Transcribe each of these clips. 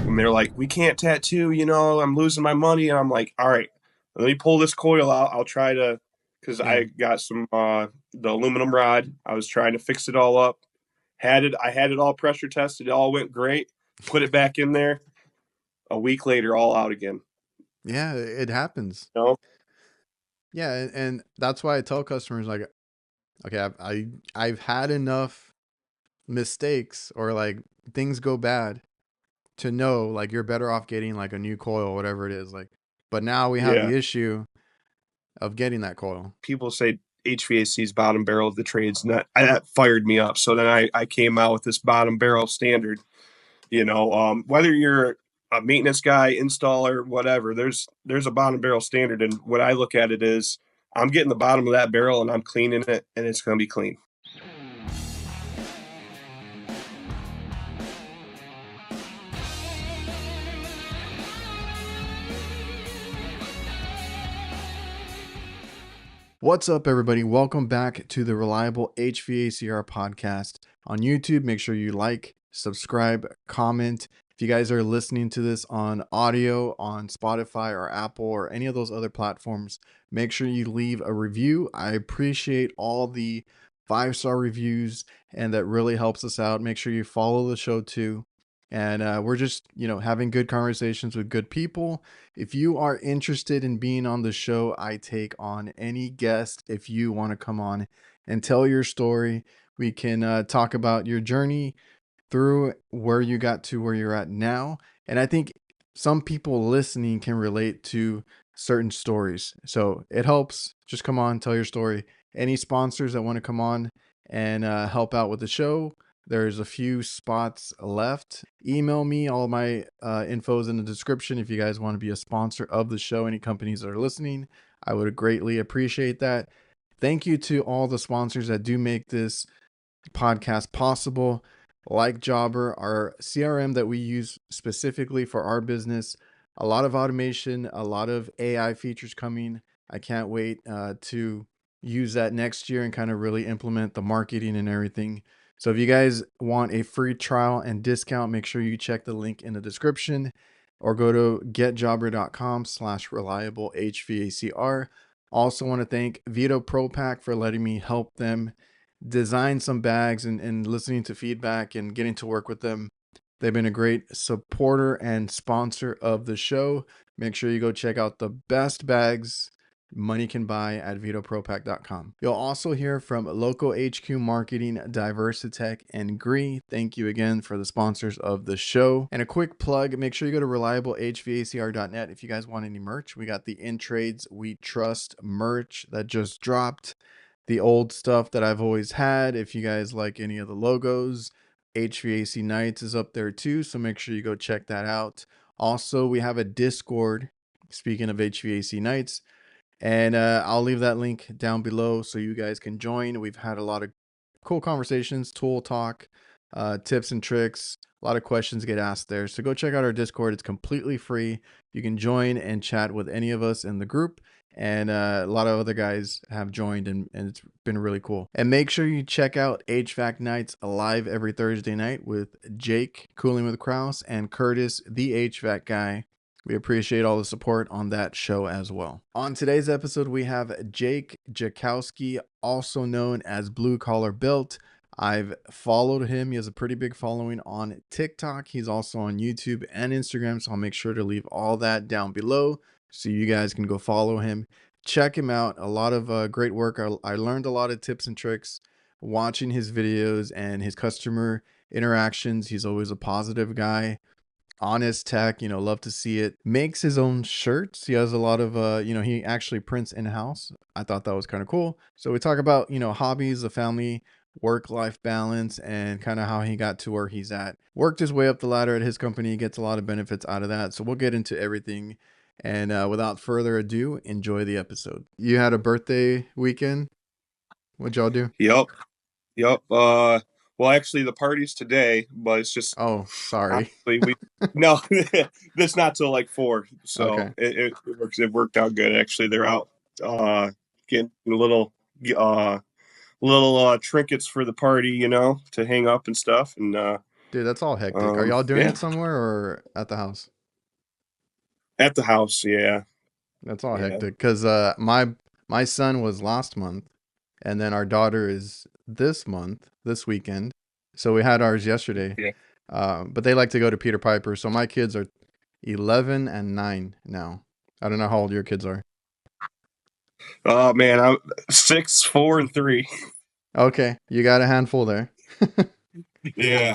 And they're like, we can't tattoo, I'm losing my money. And I'm like, all right, let me pull this coil out. I'll try to, because I got some, the aluminum rod. I was trying to fix it all up. I had it all pressure tested. It all went great. Put it back in there. A week later, all out again. Yeah, it happens. You know? Yeah, and that's why I tell customers like, okay, I've had enough mistakes or like things go bad to know like you're better off getting like a new coil, whatever it is. Like, but now we have Yeah. the issue of getting that coil. People say HVAC is bottom barrel of the trades, and that fired me up. So then I came out with this bottom barrel standard. Whether you're a maintenance guy, installer, whatever, there's a bottom barrel standard, and what I look at it is I'm getting the bottom of that barrel and I'm cleaning it, and it's going to be clean. What's up, everybody? Welcome back to the Reliable HVACR podcast on YouTube. Make sure you like, subscribe, comment. If you guys are listening to this on audio on Spotify or Apple or any of those other platforms, make sure you leave a review. I appreciate all the 5-star reviews, and that really helps us out. Make sure you follow the show too. And we're just, having good conversations with good people. If you are interested in being on the show, I take on any guest. If you want to come on and tell your story, we can talk about your journey through where you got to where you're at now. And I think some people listening can relate to certain stories. So it helps. Just come on, tell your story. Any sponsors that want to come on and help out with the show, there's a few spots left. Email me. All my info is in the description. If you guys want to be a sponsor of the show, any companies that are listening, I would greatly appreciate that. Thank you to all the sponsors that do make this podcast possible, like Jobber, our CRM that we use specifically for our business. A lot of automation, a lot of AI features coming. I can't wait to use that next year and kind of really implement the marketing and everything. So if you guys want a free trial and discount, make sure you check the link in the description or go to getjobber.com/reliablehvacr. Also want to thank VETO Pro Pack for letting me help them design some bags and listening to feedback and getting to work with them. They've been a great supporter and sponsor of the show. Make sure you go check out the best bags money can buy at vetopropack.com. You'll also hear from Local HQ Marketing, DIVERSITECH, and GRE. Thank you again for the sponsors of the show. And a quick plug, make sure you go to reliablehvacr.net if you guys want any merch. We got the In Trades We Trust merch that just dropped. The old stuff that I've always had. If you guys like any of the logos, HVAC Nights is up there too, so make sure you go check that out. Also, we have a Discord, speaking of HVAC Nights, and I'll leave that link down below so you guys can join. We've had a lot of cool conversations, tool talk, tips and tricks. A lot of questions get asked there. So go check out our Discord. It's completely free. You can join and chat with any of us in the group. And a lot of other guys have joined, and it's been really cool. And make sure you check out HVAC Nights live every Thursday night with Jake, Cooling with Kraus, and Curtis, the HVAC guy. We appreciate all the support on that show as well. On today's episode, we have Jake Jackowski, also known as Blue Collar Built. I've followed him. He has a pretty big following on TikTok. He's also on YouTube and Instagram, so I'll make sure to leave all that down below so you guys can go follow him. Check him out. A lot of great work. I learned a lot of tips and tricks watching his videos and his customer interactions. He's always a positive guy. Honest tech, love to see it. Makes his own shirts. He has a lot of, he actually prints in-house. I thought that was kind of cool. So we talk about, hobbies, the family, work-life balance, and kind of how he got to where he's at. Worked his way up the ladder at his company, gets a lot of benefits out of that. So we'll get into everything. And without further ado, enjoy the episode. You had a birthday weekend? What'd y'all do? Yep. Well, actually, the party's today, but it's just Oh, sorry. honestly, no, that's not till like 4. So Okay. it worked out good. Actually, they're out getting little trinkets for the party, to hang up and stuff. And Dude, that's all hectic. Are y'all doing Yeah, it somewhere or at the house? at the house. Yeah, That's all yeah, hectic. Cause my son was last month, and then our daughter is this month, this weekend. So we had ours yesterday. yeah. But they like to go to Peter Piper. So my kids are 11 and 9 now. I don't know how old your kids are. Oh man, I'm 6, 4, and 3. Okay, you got a handful there. Yeah.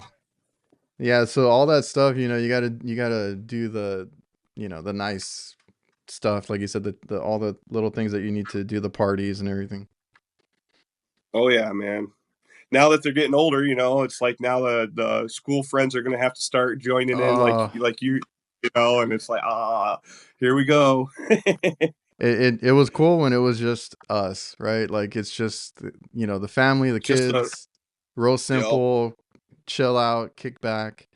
Yeah, so all that stuff, you gotta do the nice stuff, like you said, the all the little things that you need to do, the parties and everything. Oh yeah, man. Now that they're getting older, it's like now the school friends are gonna have to start joining in, like you, and it's like here we go. It was cool when it was just us, right? Like it's just the family, the Just kids, real yep. simple, chill out, kick back.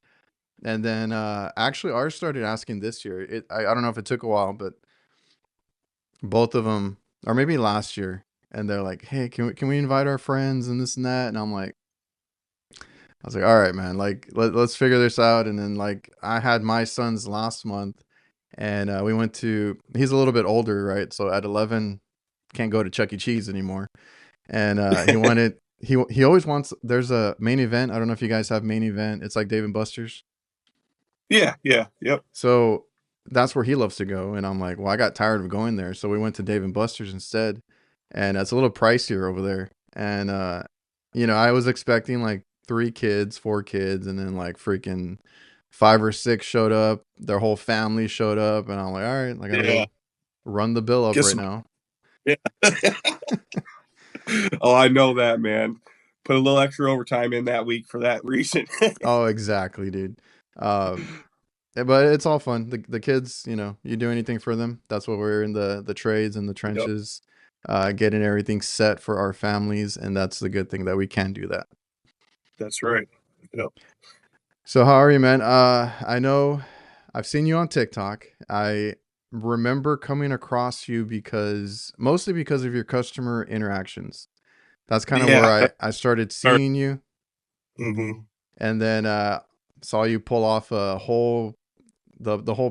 And then actually ours started asking this year. I don't know if it took a while, but both of them, or maybe last year, and they're like, "Hey, can we invite our friends and this and that?" And I was like, "All right, man. Like let's figure this out." And then like I had my son's last month, and we went to. He's a little bit older, right? So at 11, can't go to Chuck E. Cheese anymore. And he wanted. He always wants. There's a main event. I don't know if you guys have main event. It's like Dave and Buster's. Yeah, yeah, yep. So that's where he loves to go. And I'm like, well, I got tired of going there. So we went to Dave and Buster's instead. And it's a little pricier over there. And, I was expecting like 3 kids, 4 kids, and then like freaking 5 or 6 showed up. Their whole family showed up. And I'm like, all right, I got to Yeah. go run the bill up Get right some. now. Yeah. Oh, I know that, man. Put a little extra overtime in that week for that reason. Oh, exactly, dude. Um, but it's all fun. The kids, you do anything for them. That's what we're in the trades and the Yep, trenches, getting everything set for our families, and that's the good thing that we can do that. that's right. Yep. So how are you, man? I know I've seen you on TikTok. I remember coming across you mostly because of your customer interactions. That's kind of where Yeah. I started seeing you, Mm-hmm. and then saw you pull off the whole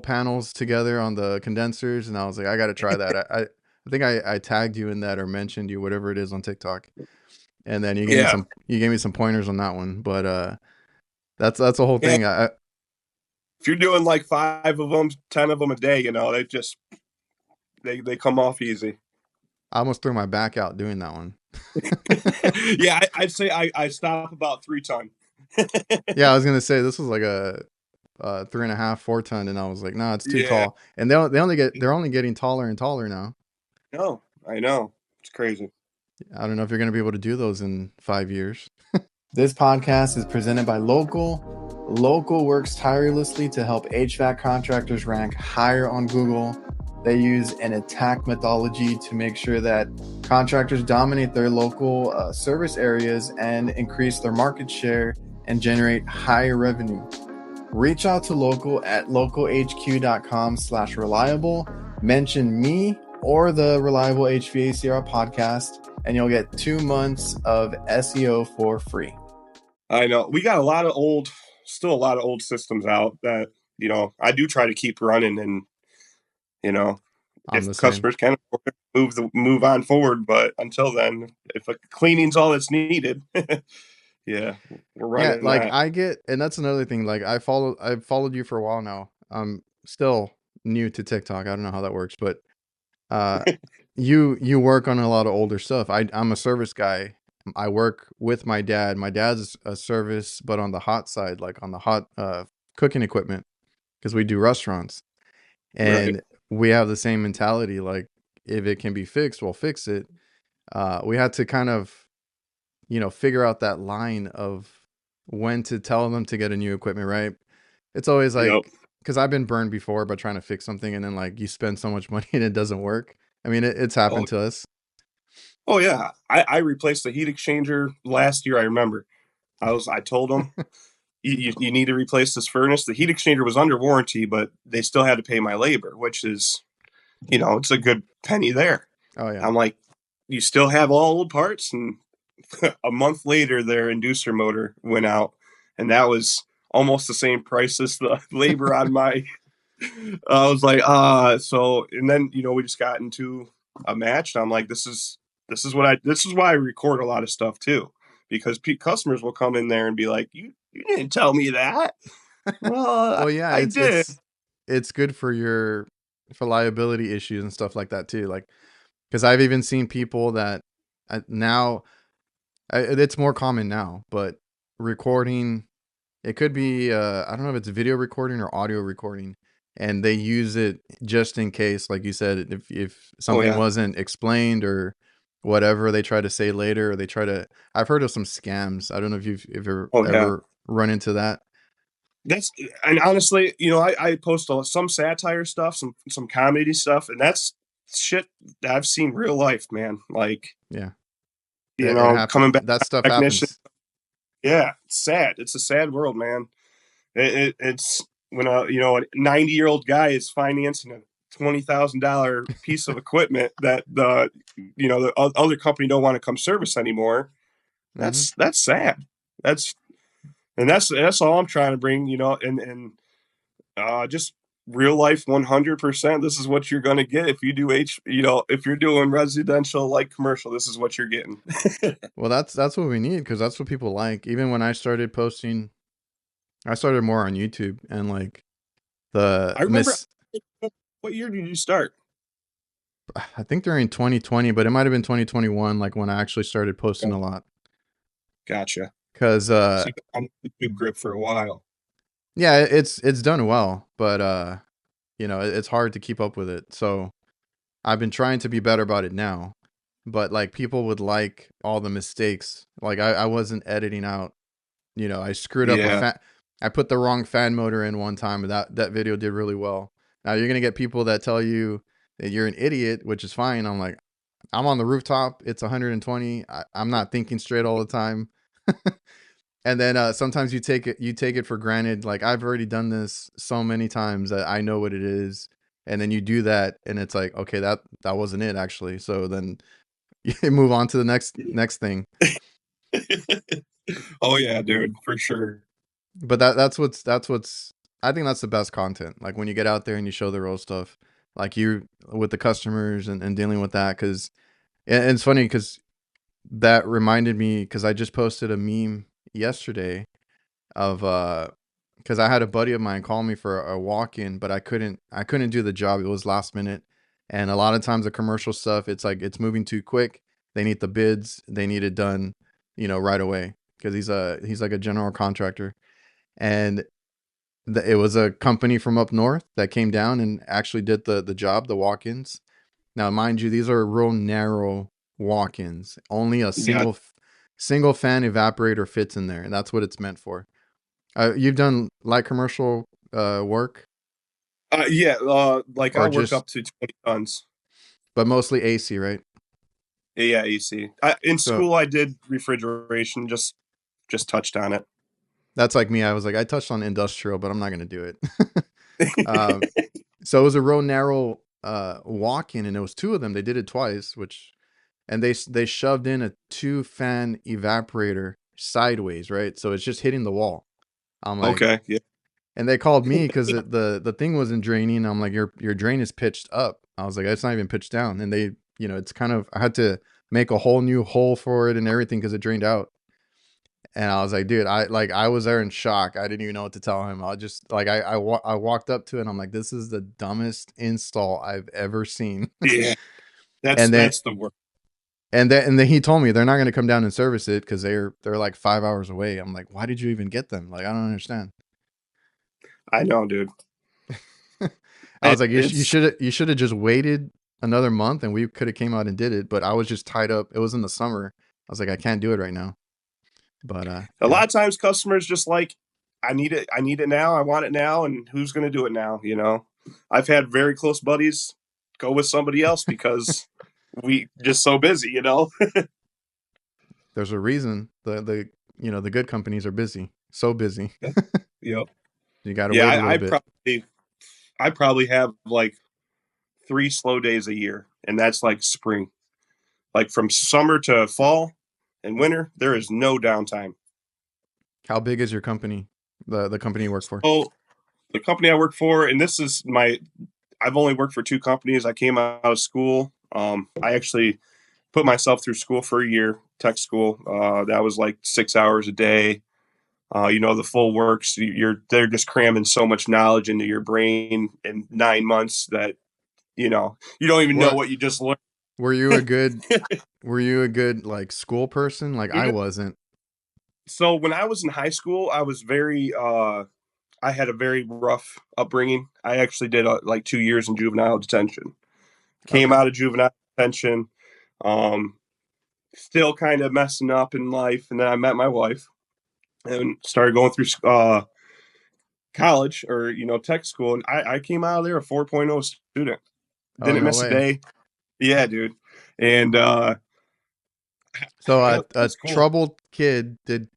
panels together on the condensers, and I was like, I got to try that. I think I tagged you in that or mentioned you, whatever it is on TikTok, and then Yeah. you gave me some pointers on that one. But that's the whole Yeah. thing. If you're doing like 5 of them, 10 of them a day, they just they come off easy. I almost threw my back out doing that one. Yeah, I'd say I stop about 3 ton. Yeah, I was gonna say this was like a 3.5, 4 ton, and I was like, no, it's too Yeah. tall. And they're only getting taller and taller now. No, I know. It's crazy. I don't know if you're gonna be able to do those in 5 years. This podcast is presented by Local. Local works tirelessly to help HVAC contractors rank higher on Google. They use an attack methodology to make sure that contractors dominate their local service areas and increase their market share and generate higher revenue. Reach out to Local at localhq.com/reliable. Mention me or the Reliable HVACR podcast, and you'll get 2 months of SEO for free. I know. We got still a lot of old systems out that, I do try to keep running and, you know, I'm if the same. customers can afford it, move on forward. But until then, if a cleaning's all that's needed, yeah, we're Yeah, running like that. and that's another thing. Like I've followed you for a while now. I'm still new to TikTok. I don't know how that works, but uh you work on a lot of older stuff. I'm a service guy. I work with my dad. My dad's a service, but on the hot side, like on the hot cooking equipment, because we do restaurants. Right. And we have the same mentality. Like if it can be fixed, we'll fix it. We had to kind of figure out that line of when to tell them to get a new equipment, right? It's always Yep. like, because I've been burned before by trying to fix something and then like you spend so much money and it doesn't work. I mean, it's Oh, happened to us. oh yeah. I replaced the heat exchanger last year. I remember. I told them you need to replace this furnace. The heat exchanger was under warranty, but they still had to pay my labor, which is, it's a good penny there. Oh, yeah. I'm like, you still have all old parts, and a month later, their inducer motor went out, and that was almost the same price as the labor on my. I was like, so, and then we just got into a match, and I'm like, this is why I record a lot of stuff too, because customers will come in there and be like, you didn't tell me that. Well, Well, yeah, I did. it's good for your for liability issues and stuff like that too. Like, because I've even seen people that now it's more common now, but recording it could be I don't know if it's video recording or audio recording, and they use it just in case, like you said, if Oh something yeah. wasn't explained or whatever they try to say later, or they try to. I've heard of some scams. I don't know if you've Oh yeah. ever run into that. That's and honestly, I post some satire stuff, some comedy stuff, and that's shit that I've seen real life, man. Like, Yeah, it happens. coming back That stuff technician. happens. Yeah, it's sad. It's a sad world, man. It's when a 90-year-old guy is financing a $20,000 piece of equipment that the other company don't want to come service anymore. Hmm. That's sad. That's that's all I'm trying to bring, and just real life 100%. This is what you're going to get if you do if you're doing residential like commercial, this is what you're getting. Well, that's what we need because that's what people like. Even when I started posting, I started more on YouTube and like the I remember, miss. what year did you start? I think during 2020, but it might have been 2021, like when I actually started posting a lot. Gotcha. Cause So you've been on the YouTube grip for a while. yeah, it's done well, but it's hard to keep up with it. So I've been trying to be better about it now. But like people would like all the mistakes. Like I wasn't editing out. I screwed up a Yeah. fan. I put the wrong fan motor in one time, and that video did really well. Now you're gonna get people that tell you that you're an idiot, which is fine. I'm like, I'm on the rooftop. It's 120. I'm not thinking straight all the time. And then sometimes you take it for granted. Like I've already done this so many times that I know what it is. And then you do that, and it's like, okay, that wasn't it actually. So then you move on to the next thing. Oh yeah, dude, for sure. But that's what's I think that's the best content. Like when you get out there and you show the real stuff, like you with the customers and dealing with that. Because and it's funny because that reminded me because I just posted a meme yesterday of because I had a buddy of mine call me for a walk-in, but I couldn't do the job. It was last minute, and a lot of times the commercial stuff, it's like it's moving too quick. They need the bids. They need it done, right away because he's like a general contractor, and it was a company from up north that came down and actually did the job, the walk-ins. Now, mind you, these are real narrow walk-ins. Only a Yeah. single fan evaporator fits in there, and that's what it's meant for. You've done light commercial work Yeah, like or I'll work just, up to 20 tons. but mostly AC, right? Yeah, AC. In So school I did refrigeration, just touched on it. that's like me. I was like, I touched on industrial, but I'm not gonna do it. um, so it was a real narrow walk-in, and it was two of them. They did it twice, and they shoved in a two fan evaporator sideways, right? So it's just hitting the wall. I'm like, Okay, yeah. and they called me because the thing wasn't draining. I'm like, your drain is pitched up. I was like, it's not even pitched down. And they, it's kind of I had to make a whole new hole for it and everything because it drained out. And I was like, dude, I was there in shock. I didn't even know what to tell him. I just like I walked up to it and I'm like, this is the dumbest install I've ever seen. Yeah, that's and then that's the work. and then he told me they're not going to come down and service it because they're like 5 hours away. I'm like, why did you even get them? Like, I don't understand. I know, dude. I was like, It's you should have just waited another month and we could have came out and did it. But I was just tied up. It was in the summer. I was like, I can't do it right now. But a yeah, lot of times customers just like, I need it now, I want it now, and who's going to do it now? I've had very close buddies go with somebody else because we just so busy. there's a reason the good companies are busy, so busy. Yep. You got to Yeah, wait a little bit. I probably have like 3 slow days a year, and that's like spring. Like from summer to fall and winter, there is no downtime. How big is your company? The company you work for? So the company I work for, and this is I've only worked for two companies. I came out of school. I actually put myself through school for a year, tech school. That was like 6 hours a day. The full works. They're just cramming so much knowledge into your brain in 9 months that you don't even know What what you just learned. were you a good were you a good like school person? Like I Dude, wasn't. so when I was in high school, I was very I had a very rough upbringing. I actually did like 2 years in juvenile detention. Came Okay. out of juvenile detention, um, still kind of messing up in life, and then I met my wife and started going through college or tech school, and I came out of there a 4.0 student. Oh, Didn't no miss a way. day. Yeah, dude. And So it a was cool. troubled kid did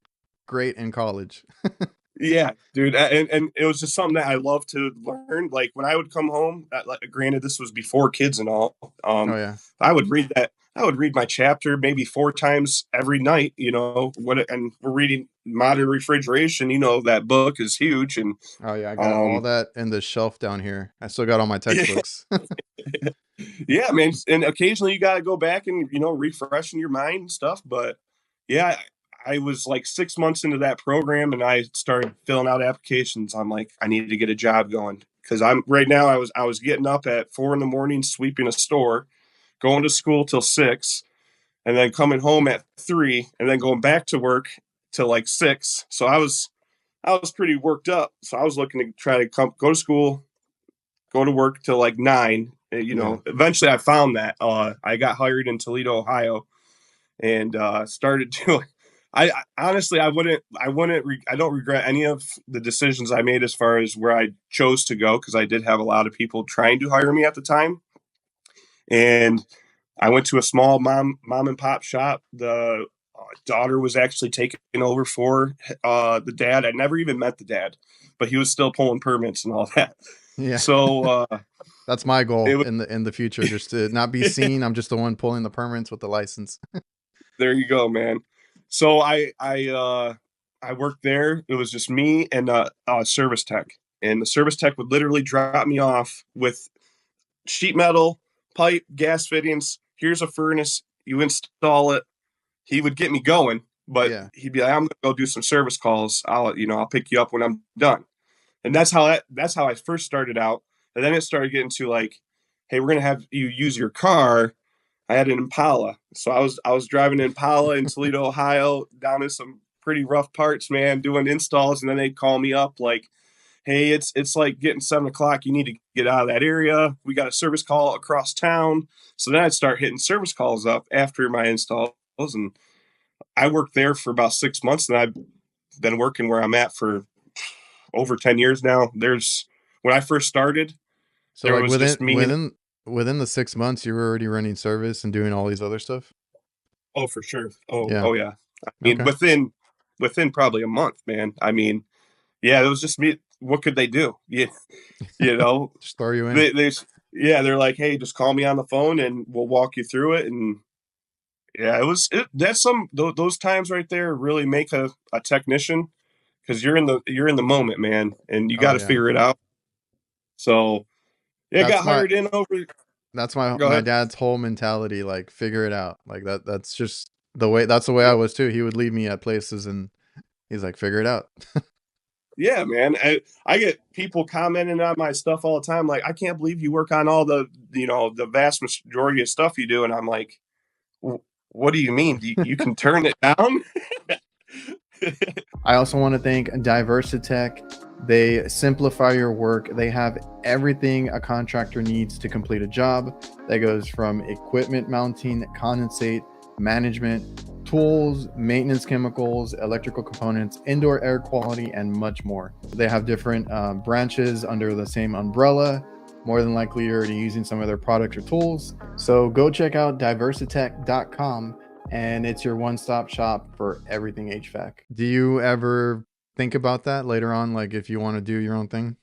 great in college. Yeah, dude, and it was just something that I love to learn. Like when I would come home, like, granted, this was before kids and all. Oh yeah. I would read that. I would read my chapter maybe 4 times every night. And we're reading Modern Refrigeration. That book is huge, and Oh yeah, I got all um, that in the shelf down here. I still got all my yeah, textbooks. yeah, man. And occasionally you got to go back and refreshing your mind and stuff. But yeah, I was like 6 months into that program, and I started filling out applications. I'm like, I need to get a job going because I'm right now. I was getting up at 4 in the morning, sweeping a store, going to school till 6, and then coming home at 3, and then going back to work till like 6. So I was pretty worked up. So I was looking to try to go to school, go to work till like 9. Yeah. Eventually I found that I got hired in Toledo, Ohio, and started doing. Honestly, I don't regret any of the decisions I made as far as where I chose to go because I did have a lot of people trying to hire me at the time, and I went to a small mom and pop shop. The daughter was actually taking over for the dad. I never even met the dad, but he was still pulling permits and all that. Yeah. So That's my it goal was in the future, just to not be seen. I'm just the one pulling the permits with the license. there you go, man. So I worked there. It was just me and a service tech, and the service tech would literally drop me off with sheet metal, pipe, gas fittings. Here's a furnace. You install it. He would get me going, but Yeah. he'd be like, "I'm gonna go do some service calls. I'll pick you up when I'm done." And that's how I first started out. And then it started getting to like, "Hey, we're gonna have you use your car." I had an Impala, so I was driving an Impala in Toledo, Ohio, down in some pretty rough parts, man, doing installs, and then they'd call me up like, "Hey, it's like getting 7 o'clock. You need to get out of that area. We got a service call across town." So then I'd start hitting service calls up after my installs, and I worked there for about 6 months, and I've been working where I'm at for over 10 years now. When I first started, So there like was within just me and within the 6 months, you were already running service and doing all these other stuff. oh for sure. Oh Yeah. oh yeah. I mean Okay. within probably a month, man. I mean, yeah, it was just me. What could they do? Yeah, you know, Just throw you in. they yeah, they're like, hey, just call me on the phone and we'll walk you through it. And yeah, that's those times right there really make a technician because you're in the moment, man, and you Oh got to yeah. figure it out. So yeah, That's got my hired in over. that's my Go my ahead. dad's whole mentality, like figure it out. Like that's just that's the way I was too. He would leave me at places and he's like, figure it out. Yeah, man. I get people commenting on my stuff all the time, like, I can't believe you work on all the vast majority of stuff you do. And I'm like, what do you mean? You can turn it down? I also want to thank DiversiTech. They simplify your work. They have everything a contractor needs to complete a job. That goes from equipment mounting, condensate, management, tools, maintenance chemicals, electrical components, indoor air quality, and much more. They have different branches under the same umbrella. More than likely, you're already using some of their products or tools. So go check out diversitech.com, and it's your one-stop shop for everything HVAC. Do you ever think about that later on, like if you want to do your own thing?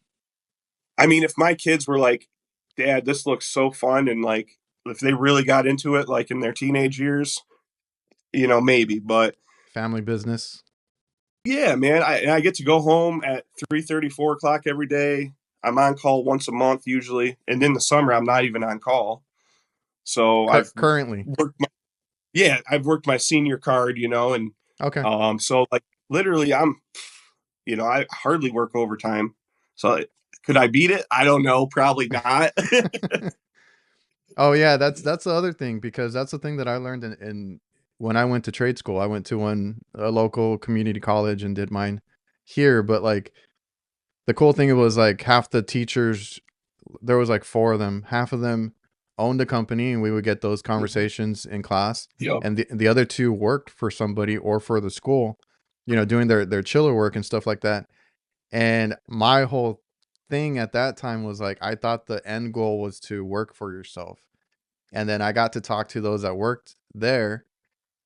I mean, if my kids were like, Dad, this looks so fun, and like, if they really got into it, like in their teenage years, maybe. But Family business? Yeah, man. I get to go home at 3:30, 4 o'clock every day. I'm on call once a month usually, and in the summer I'm not even on call. So Currently. worked my yeah, I've worked my senior card, and Okay. so like literally I hardly work overtime. So could I beat it? I don't know, probably not. Oh yeah, that's the other thing, because that's the thing that I learned in when I went to trade school. I went to a local community college and did mine here, but like the cool thing was like half the teachers, there was like four of them, half of them owned a company and we would get those conversations in class, Yep. and the other two worked for somebody or for the school, doing their chiller work and stuff like that. And my whole thing at that time was like I thought the end goal was to work for yourself. And then I got to talk to those that worked there,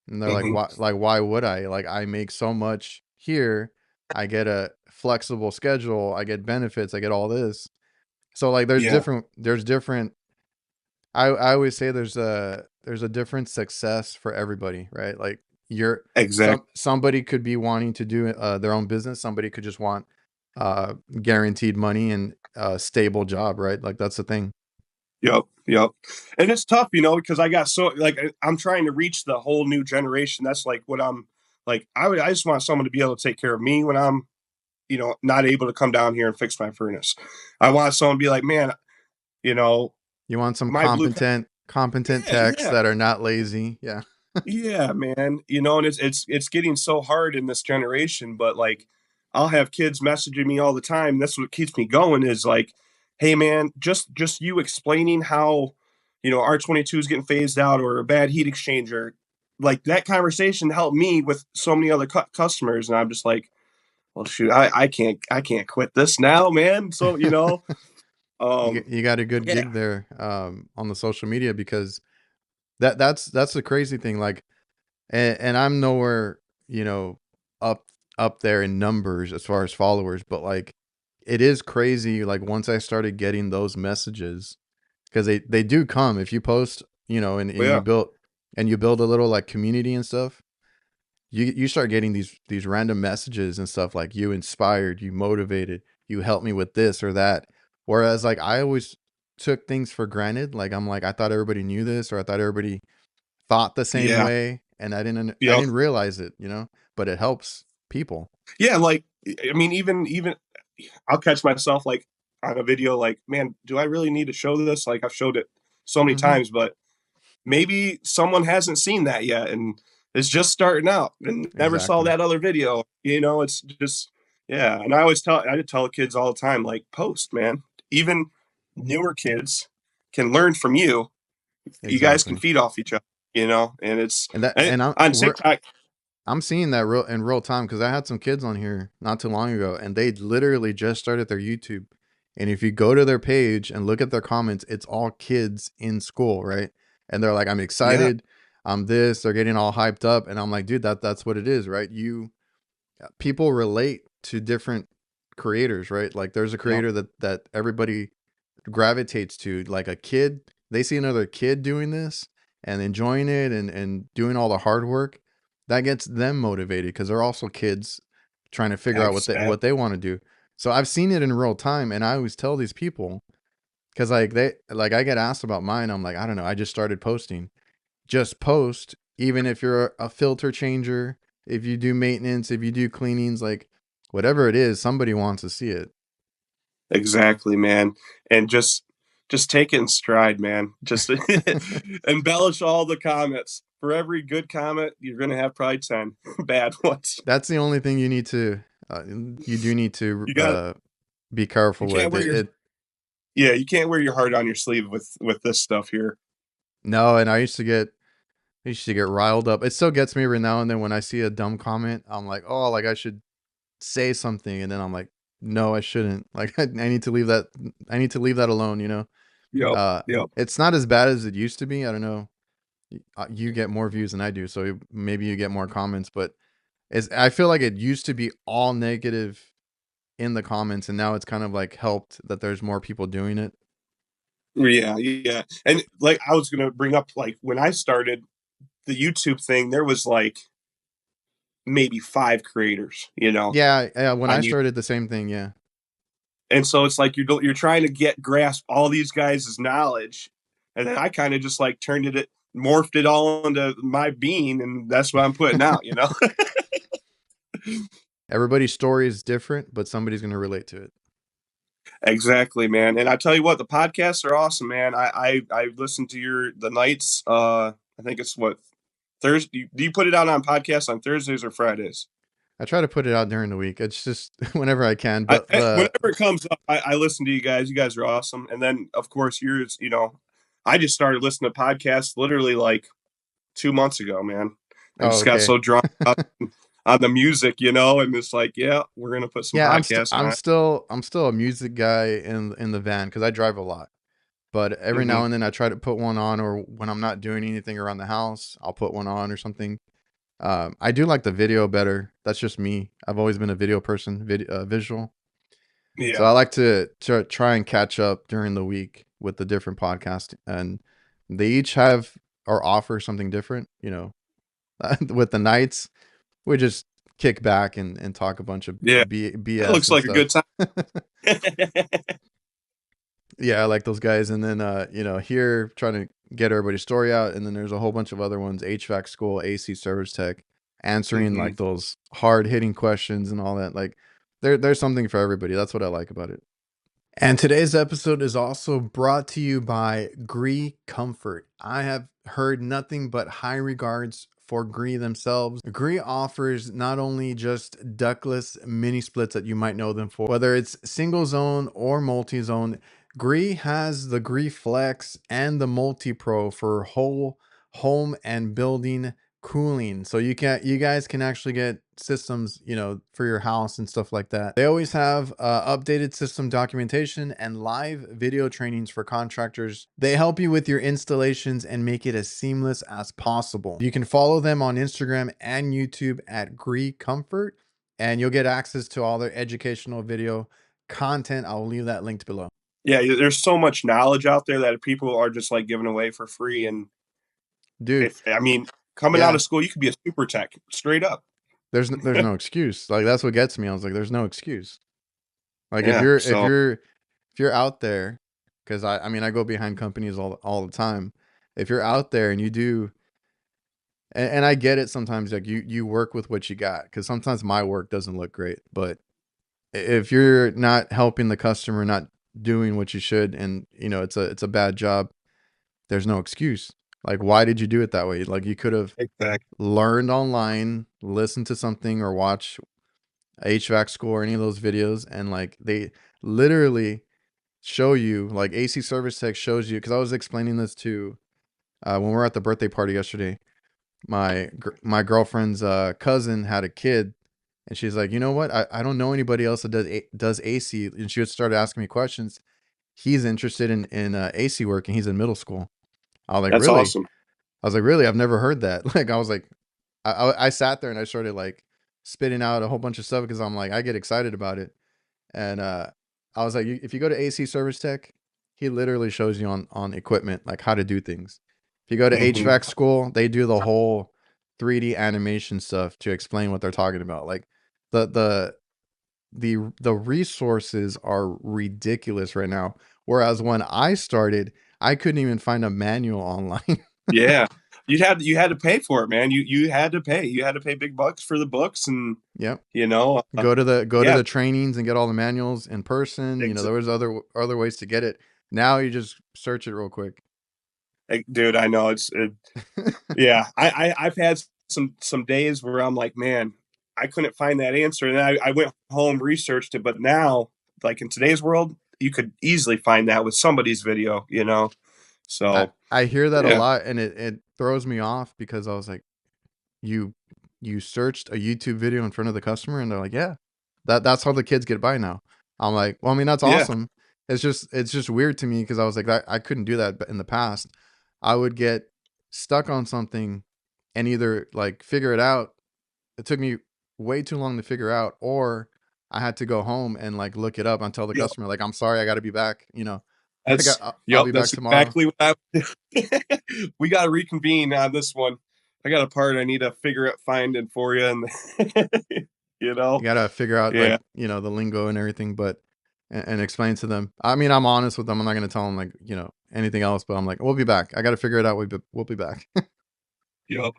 and they're like, Hmm. why would I? Like, I make so much here. I get a flexible schedule, I get benefits, I get all this. So like Yeah, there's different I always say there's a different success for everybody, right? Like you're exactly. somebody could be wanting to do their own business, somebody could just want guaranteed money and a stable job, right? Like that's the thing. Yep, yep. And it's tough, because I got so like I'm trying to reach the whole new generation. That's like what I'm like. I just want someone to be able to take care of me when I'm, not able to come down here and fix my furnace. I want someone to be like, man, you know, You want some my blue. competent Yeah, techs yeah. that are not lazy. Yeah. Yeah, man. And it's getting so hard in this generation, but like I'll have kids messaging me all the time. That's what keeps me going is like, hey man, just you explaining how, R22 is getting phased out or a bad heat exchanger. Like that conversation helped me with so many other customers, and I'm just like, well, shoot, I can't quit this now, man. So um, You got a good yeah, gig there on the social media, because that's the crazy thing. Like, and I'm nowhere, you know, up up there in numbers as far as followers, but like it is crazy. Like once I started getting those messages, because they do come if you post, and yeah, you build a little like community and stuff. You start getting these random messages and stuff like, you inspired, you motivated, you helped me with this or that. Whereas like I always took things for granted. Like I'm like, I thought everybody knew this, or I thought everybody thought the same yeah, way, and I yeah, didn't realize it, but it helps people. yeah. Like I mean, even I'll catch myself like on a video, like, man, do I really need to show this? Like, I've showed it so many Hmm. times, but maybe someone hasn't seen that yet and is just starting out and never saw Exactly. that other video. It's just, yeah. And I tell the kids all the time, like, post, man. Even newer kids can learn from you. You guys can Exactly. feed off each other, and And that and and on TikTok, I'm seeing that real time, because I had some kids on here not too long ago, and they literally just started their YouTube. And if you go to their page and look at their comments, it's all kids in school, right? And they're like, "I'm yeah, excited, I'm this." They're getting all hyped up, and I'm like, "Dude, that's what it is, right?" People relate to different creators, right? Like there's a yeah, creator that everybody gravitates to. Like a kid, they see another kid doing this and enjoying it and doing all the hard work. That gets them motivated, because they're also kids trying to figure out exactly. what they want to do. So I've seen it in real time, and I always tell these people, because I get asked about mine. I'm like, I don't know. I just started posting. Just post, even if you're a filter changer, if you do maintenance, if you do cleanings, like whatever it is, somebody wants to see it. Exactly, man. And just take it in stride, man. Just embellish all the comments. For every good comment, you're gonna have probably 10 bad ones. That's the only thing you do need to You got be you careful can't with wear it. your Yeah, you can't wear your heart on your sleeve with this stuff here. No, and I used to get riled up. It still gets me every now and then when I see a dumb comment. I'm like, oh, like I should say something, and then I'm like, no, I shouldn't. Like I need to leave that. I need to leave that alone. Yep, yep. It's not as bad as it used to be. I don't know. You get more views than I do, so maybe you get more comments. But I feel like it used to be all negative in the comments, and now it's kind of like helped that there's more people doing it. Yeah, yeah. And like I was gonna bring up like when I started the YouTube thing, there was like maybe 5 creators, Yeah, yeah. When I on you. started, the same thing. Yeah. And so it's like you're trying to grasp all these guys' knowledge, and then I kind of just like morphed it all into my bean, and that's what I'm putting out. Everybody's story is different, but somebody's going to relate to it. Exactly, man. And I tell you what, the podcasts are awesome, man. I listen to the nights. I think it's what, Thursday. Do you put it out on podcasts on Thursdays or Fridays? I try to put it out during the week. It's just whenever I can. I, But the whenever it comes up, I listen to you guys. You guys are awesome. And then of course yours. I just started listening to podcasts literally like 2 months ago, man. I oh, just got okay. so drawn up on the music, and it's like, yeah, we're gonna put some Yeah, podcasts on. I'm still a music guy in the van because I drive a lot. But every Mm-hmm. now and then I try to put one on, or when I'm not doing anything around the house, I'll put one on or something. I do like the video better. That's just me. I've always been a video person, visual. So Yeah, I like to try and catch up during the week with the different podcasts, and they each have or offer something different. With the nights, we just kick back and talk a bunch of yeah. That BS looks and like a good stuff. time. Yeah, I like those guys. And then here trying to get everybody's story out, and then there's a whole bunch of other ones, HVAC school, AC service tech, answering Hmm. like those hard hitting questions and all that. Like there's something for everybody. That's what I like about it. And today's episode is also brought to you by Comfort. I have heard nothing but high regards for themselves. Offers not only just ductless mini splits that you might know them for, whether it's single zone or multi zone. Has the Flex and the Multi Pro for whole home and building cooling, so you guys can actually get systems for your house and stuff like that. They always have updated system documentation and live video trainings for contractors. They help you with your installations and make it as seamless as possible. You can follow them on Instagram and YouTube at Comfort, and you'll get access to all their educational video content. I'll leave that linked below. Yeah, there's so much knowledge out there that people are just like giving away for free. And Dude, if I mean, coming out yeah, of school, you could be a super tech straight up. there's no excuse. Like that's what gets me. I was like, there's no excuse. Like Yeah. So if you're out there, because I mean I go behind companies all the time. If you're out there and you do, and I get it sometimes, like you work with what you got, because sometimes my work doesn't look great. But if you're not helping the customer, not doing what you should, and it's a bad job, there's no excuse. Like why did you do it that way? Like you could have exactly. learned online, listened to something, or watch HVAC school or any of those videos, and like they literally show you, like AC Service Tech shows you, because I was explaining this to when we were at the birthday party yesterday. My girlfriend's cousin had a kid, and she's like, you know what? I don't know anybody else that does AC, and she would start asking me questions. He's interested in AC work, and he's in middle school. I was like, That's really? awesome. I was like, really? I've never heard that. Like, I was like, I sat there and I started like spitting out a whole bunch of stuff because I'm like, I get excited about it. And I was like, if you go to AC Service Tech, he literally shows you on equipment, like how to do things. If you go to Hmm. HVAC school, they do the whole 3D animation stuff to explain what they're talking about. Like the the the resources are ridiculous right now. Whereas when I started, I couldn't even find a manual online. Yeah, you had to pay for it, man. You had to pay. You had to pay big bucks for the books, and Yep. you know, Go to yeah, the trainings and get all the manuals in person. ex- There was other ways to get it. Now you just search it real quick. dude. I know yeah. I've had some days where I'm like, man, I couldn't find that answer, and I went home, researched it. But now, like in today's world, you could easily find that with somebody's video. So I hear that a yeah, lot, and it throws me off because I was like, you you searched a YouTube video in front of the customer, and they're like, yeah, that's how the kids get by now. I'm like, well, I mean, that's yeah, awesome. It's just weird to me because I was like, I couldn't do that in the past. I would get stuck on something and either like figure it out. It took me way too long to figure out, or I had to go home and like look it up and tell the yep. customer like, I'm sorry, I got to be back. That's I'll yep. be back That's tomorrow. exactly what I. We got to reconvene on this one. I got a part I need to figure out finding for you, and you You know, gotta figure out like, yeah, the lingo and everything, but and explain to them. I mean, I'm honest with them. I'm not gonna tell them like, anything else, but I'm like, we'll be back. I gotta figure it out. We'll be back. yep.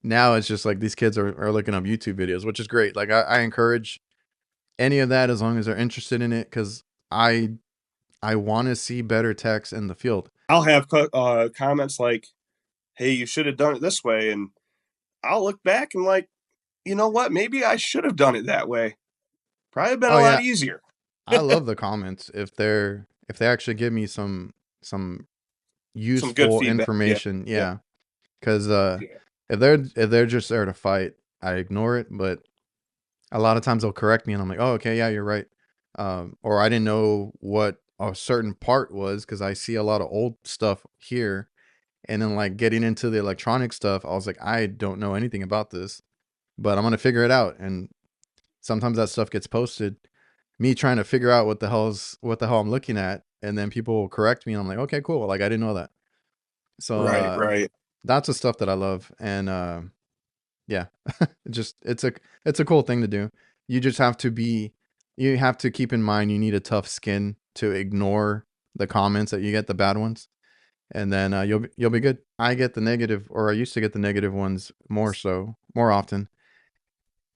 Now it's just like these kids are looking up YouTube videos, which is great. Like I encourage any of that as long as they're interested in it, because I I want to see better techs in the field. I'll have comments like, "Hey, you should have done it this way," and I'll look back and like, you know what? Maybe I should have done it that way. Probably been Oh a lot yeah, easier. I love the comments if they actually give me some Some good useful feedback. Yeah, information. yeah, Yeah, because yeah. if they're just there to fight, I ignore it. But a lot of times they'll correct me, and I'm like, oh, okay, yeah, you're right. Or I didn't know what a certain part was because I see a lot of old stuff here, and then like getting into the electronic stuff, I was like, I don't know anything about this, but I'm gonna figure it out. And sometimes that stuff gets posted, me trying to figure out what the hell I'm looking at, and then people will correct me, and I'm like, okay, cool. Like I didn't know that. So Right, right. that's the stuff that I love, and yeah, just it's a cool thing to do. You just have to be you have to keep in mind you need a tough skin to ignore the comments that you get, the bad ones, and then you'll be good. I get the negative, or I used to get the negative ones more often,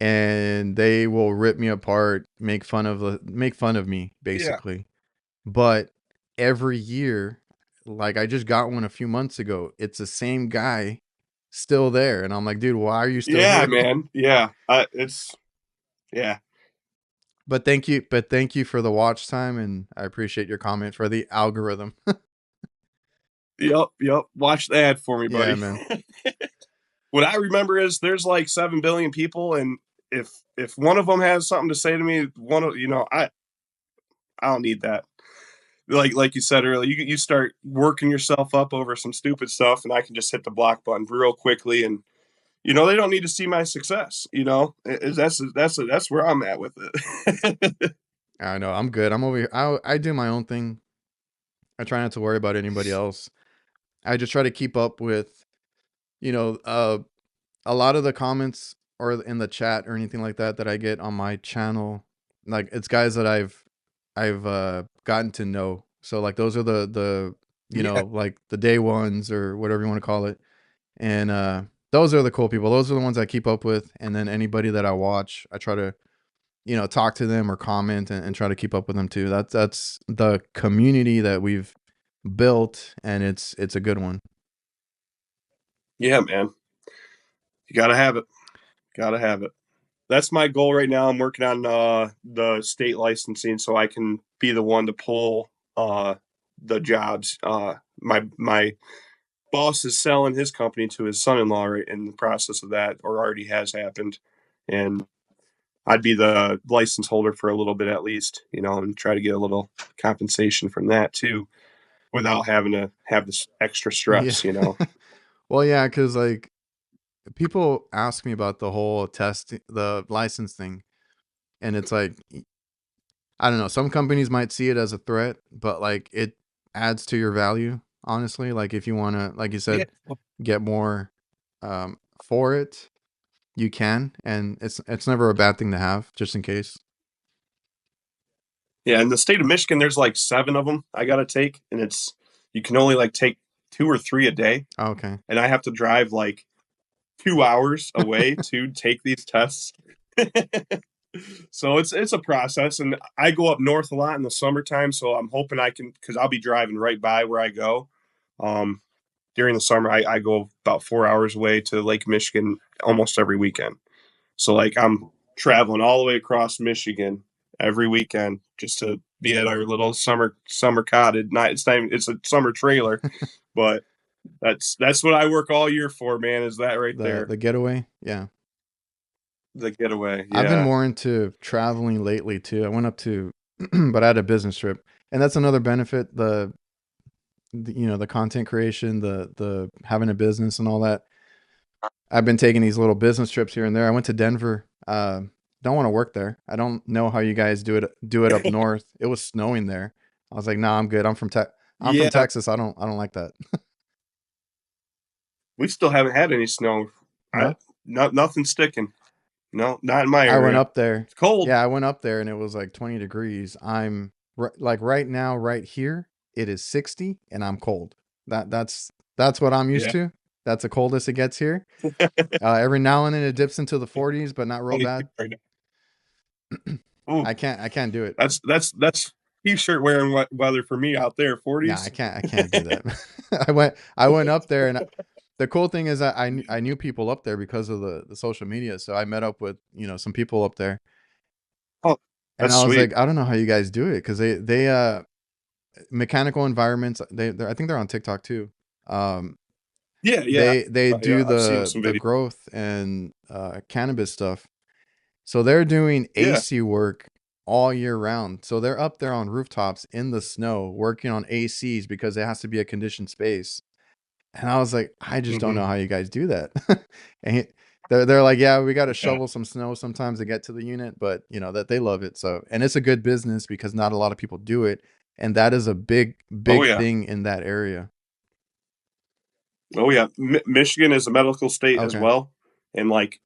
and they will rip me apart, make fun of me Yeah, basically. But every year, like I just got one a few months ago, it's the same guy still there, and I'm like, dude, why are you still yeah, here? man. Yeah, it's yeah. But thank you for the watch time, and I appreciate your comment for the algorithm. Yep, yep. Watch the ad for me, Yeah, buddy. man. What I remember is there's like 7 billion people, and if one of them has something to say to me, one of I don't need that. Like you said earlier, you start working yourself up over some stupid stuff, and I can just hit the block button real quickly, and they don't need to see my success. That's where I'm at with it. I know I'm good. I'm over here. I do my own thing. I try not to worry about anybody else. I just try to keep up with, you know, uh, a lot of the comments or in the chat or anything like that that I get on my channel. Like it's guys that I've gotten to know. So like those are the Yeah, like the day ones or whatever you want to call it. And those are the cool people. Those are the ones I keep up with. And then anybody that I watch, I try to talk to them or comment and try to keep up with them too. That's the community that we've built, and it's a good one. yeah, man. You gotta have it. Gotta have it. That's my goal right now. I'm working on the state licensing so I can be the one to pull the jobs. My boss is selling his company to his son-in-law right in the process of that, or already has happened, and I'd be the license holder for a little bit at least, and try to get a little compensation from that too, without having to have this extra Yeah. stress. Well, yeah, because like people ask me about the whole test, the license thing, and it's like I don't know. Some companies might see it as a threat, but like it adds to your value. Honestly, like if you want to, like you Yeah, said, get more for it, you can, and it's never a bad thing to have, just in case. yeah. In the state of Michigan, there's like 7 of them I got to take, and you can only like take 2 or 3 a day, Okay. and I have to drive like 2 hours away to take these tests. So it's a process, and I go up north a lot in the summertime. So I'm hoping I can, because I'll be driving right by where I go. Um, During the summer, I go about 4 hours away to Lake Michigan almost every weekend. So like I'm traveling all the way across Michigan every weekend just to be at our little summer cottage. It's a summer trailer, but that's what I work all year for, man. Is that right The there? getaway, yeah. The getaway. I've been Yeah. more into traveling lately too. I went up to, but I had a business trip, and that's another benefit. The content creation, the having a business and all that. I've been taking these little business trips here and there. I went to Denver. Don't want to work there. I don't know how you guys do it up north. It was snowing there. I was like, nah, I'm good. I'm from Yeah. Texas. I don't like that. we still haven't had any snow. I No, nothing sticking. No, not in my I went area. up there. It's cold. Yeah, I went up there and it was like 20 degrees. Like right now, right here, it is 60 and I'm cold. That's what I'm used Yeah. to. That's the coldest it gets here. Every now and then it dips into the 40s, but not real 22 bad. right now. Ooh, I can't do it. that's t-shirt wearing weather for me out there. Yeah, 40s. I can't do that. I went up there and the cool thing is I knew people up there because of the social media. So I met up with, some people up there Oh, and that's I was sweet. like, I don't know how you guys do it because they mechanical environments, I think they're on TikTok too. Um Yeah, yeah, they do yeah. I've seen the some the videos. growth and cannabis stuff. So they're doing Yeah. AC work all year round. So they're up there on rooftops in the snow working on ACs because it has to be a conditioned space. And I was like, I just don't Hmm. know how you guys do that. and they're like, yeah, we got to shovel some snow sometimes to get to the unit, but that they love it. So, and it's a good business because not a lot of people do it. And that is a big, Oh big yeah. thing in that area. Oh yeah. Michigan is a medical state as Okay. well, and like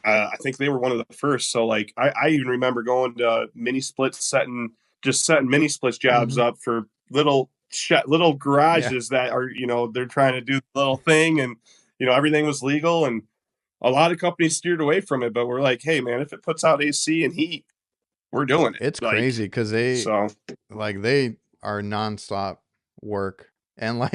I think they were one of the first. So like I even remember going to mini splits, setting mini splits jobs Hmm. up for little Yeah. garages that are they're trying to do the little thing, and everything was legal, and a lot of companies steered away from it, but we're like, hey man, if it puts out AC and heat, we're doing it. It's Like crazy because so, they are nonstop work and I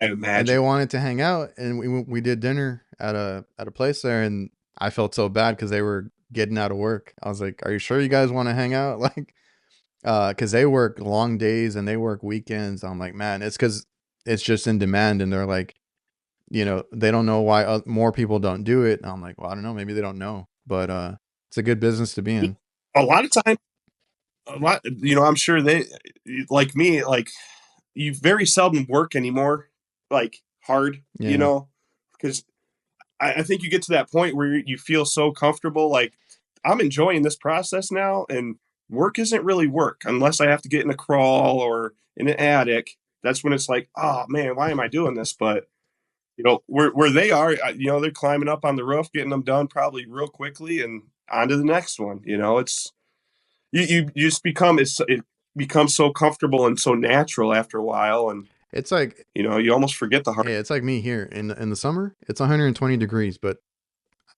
and they imagine. wanted to hang out and we did dinner at a place there and I felt so bad because they were getting out of work. I was like, are you sure you guys want to hang out? Like, because they work long days and they work weekends. I'm like, man, it's because it's just in demand and they're like, they don't know why more people don't do it. And I'm like, well, I don't know, maybe they don't know, but it's a good business to be in. A lot of time, a lot. I'm sure they like me. Like you very seldom work anymore, like hard. Yeah, Because I think you get to that point where you feel so comfortable. Like I'm enjoying this process now, and work isn't really work unless I have to get in a crawl or in an attic. That's when it's like, oh man, why am I doing this? But where they are, they're climbing up on the roof, getting them done probably real quickly, and on to the next one. It's you just it becomes so comfortable and so natural after a while, and it's like you almost forget the hard. yeah, it's like me here in the summer. It's 120 degrees, but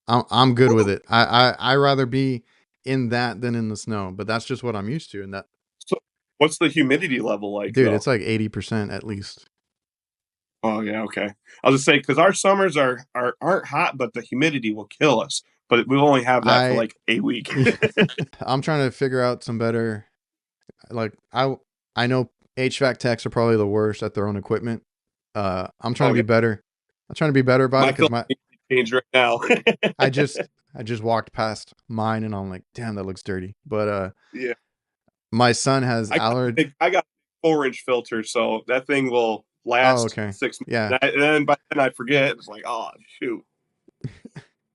I'm good with it. I rather be in that than in the snow, but that's just what I'm used to. And that, So, what's the humidity level like dude, though? it's like 80% at least. Oh yeah, okay. I was just saying because our summers aren't hot, but the humidity will kill us. But we'll only have that for I like a week. I'm trying to figure out some better like I know HVAC techs are probably the worst at their own equipment. I'm trying to Oh be yeah, better. I'm trying to be better about it my because filter needs to change right now. I just I just walked past mine and I'm like, damn, that looks dirty. But Yeah, my son has I got a 4-inch filter, so that thing will oh, last okay. 6 months. Yeah. And then by then I forget. It's like, oh shoot.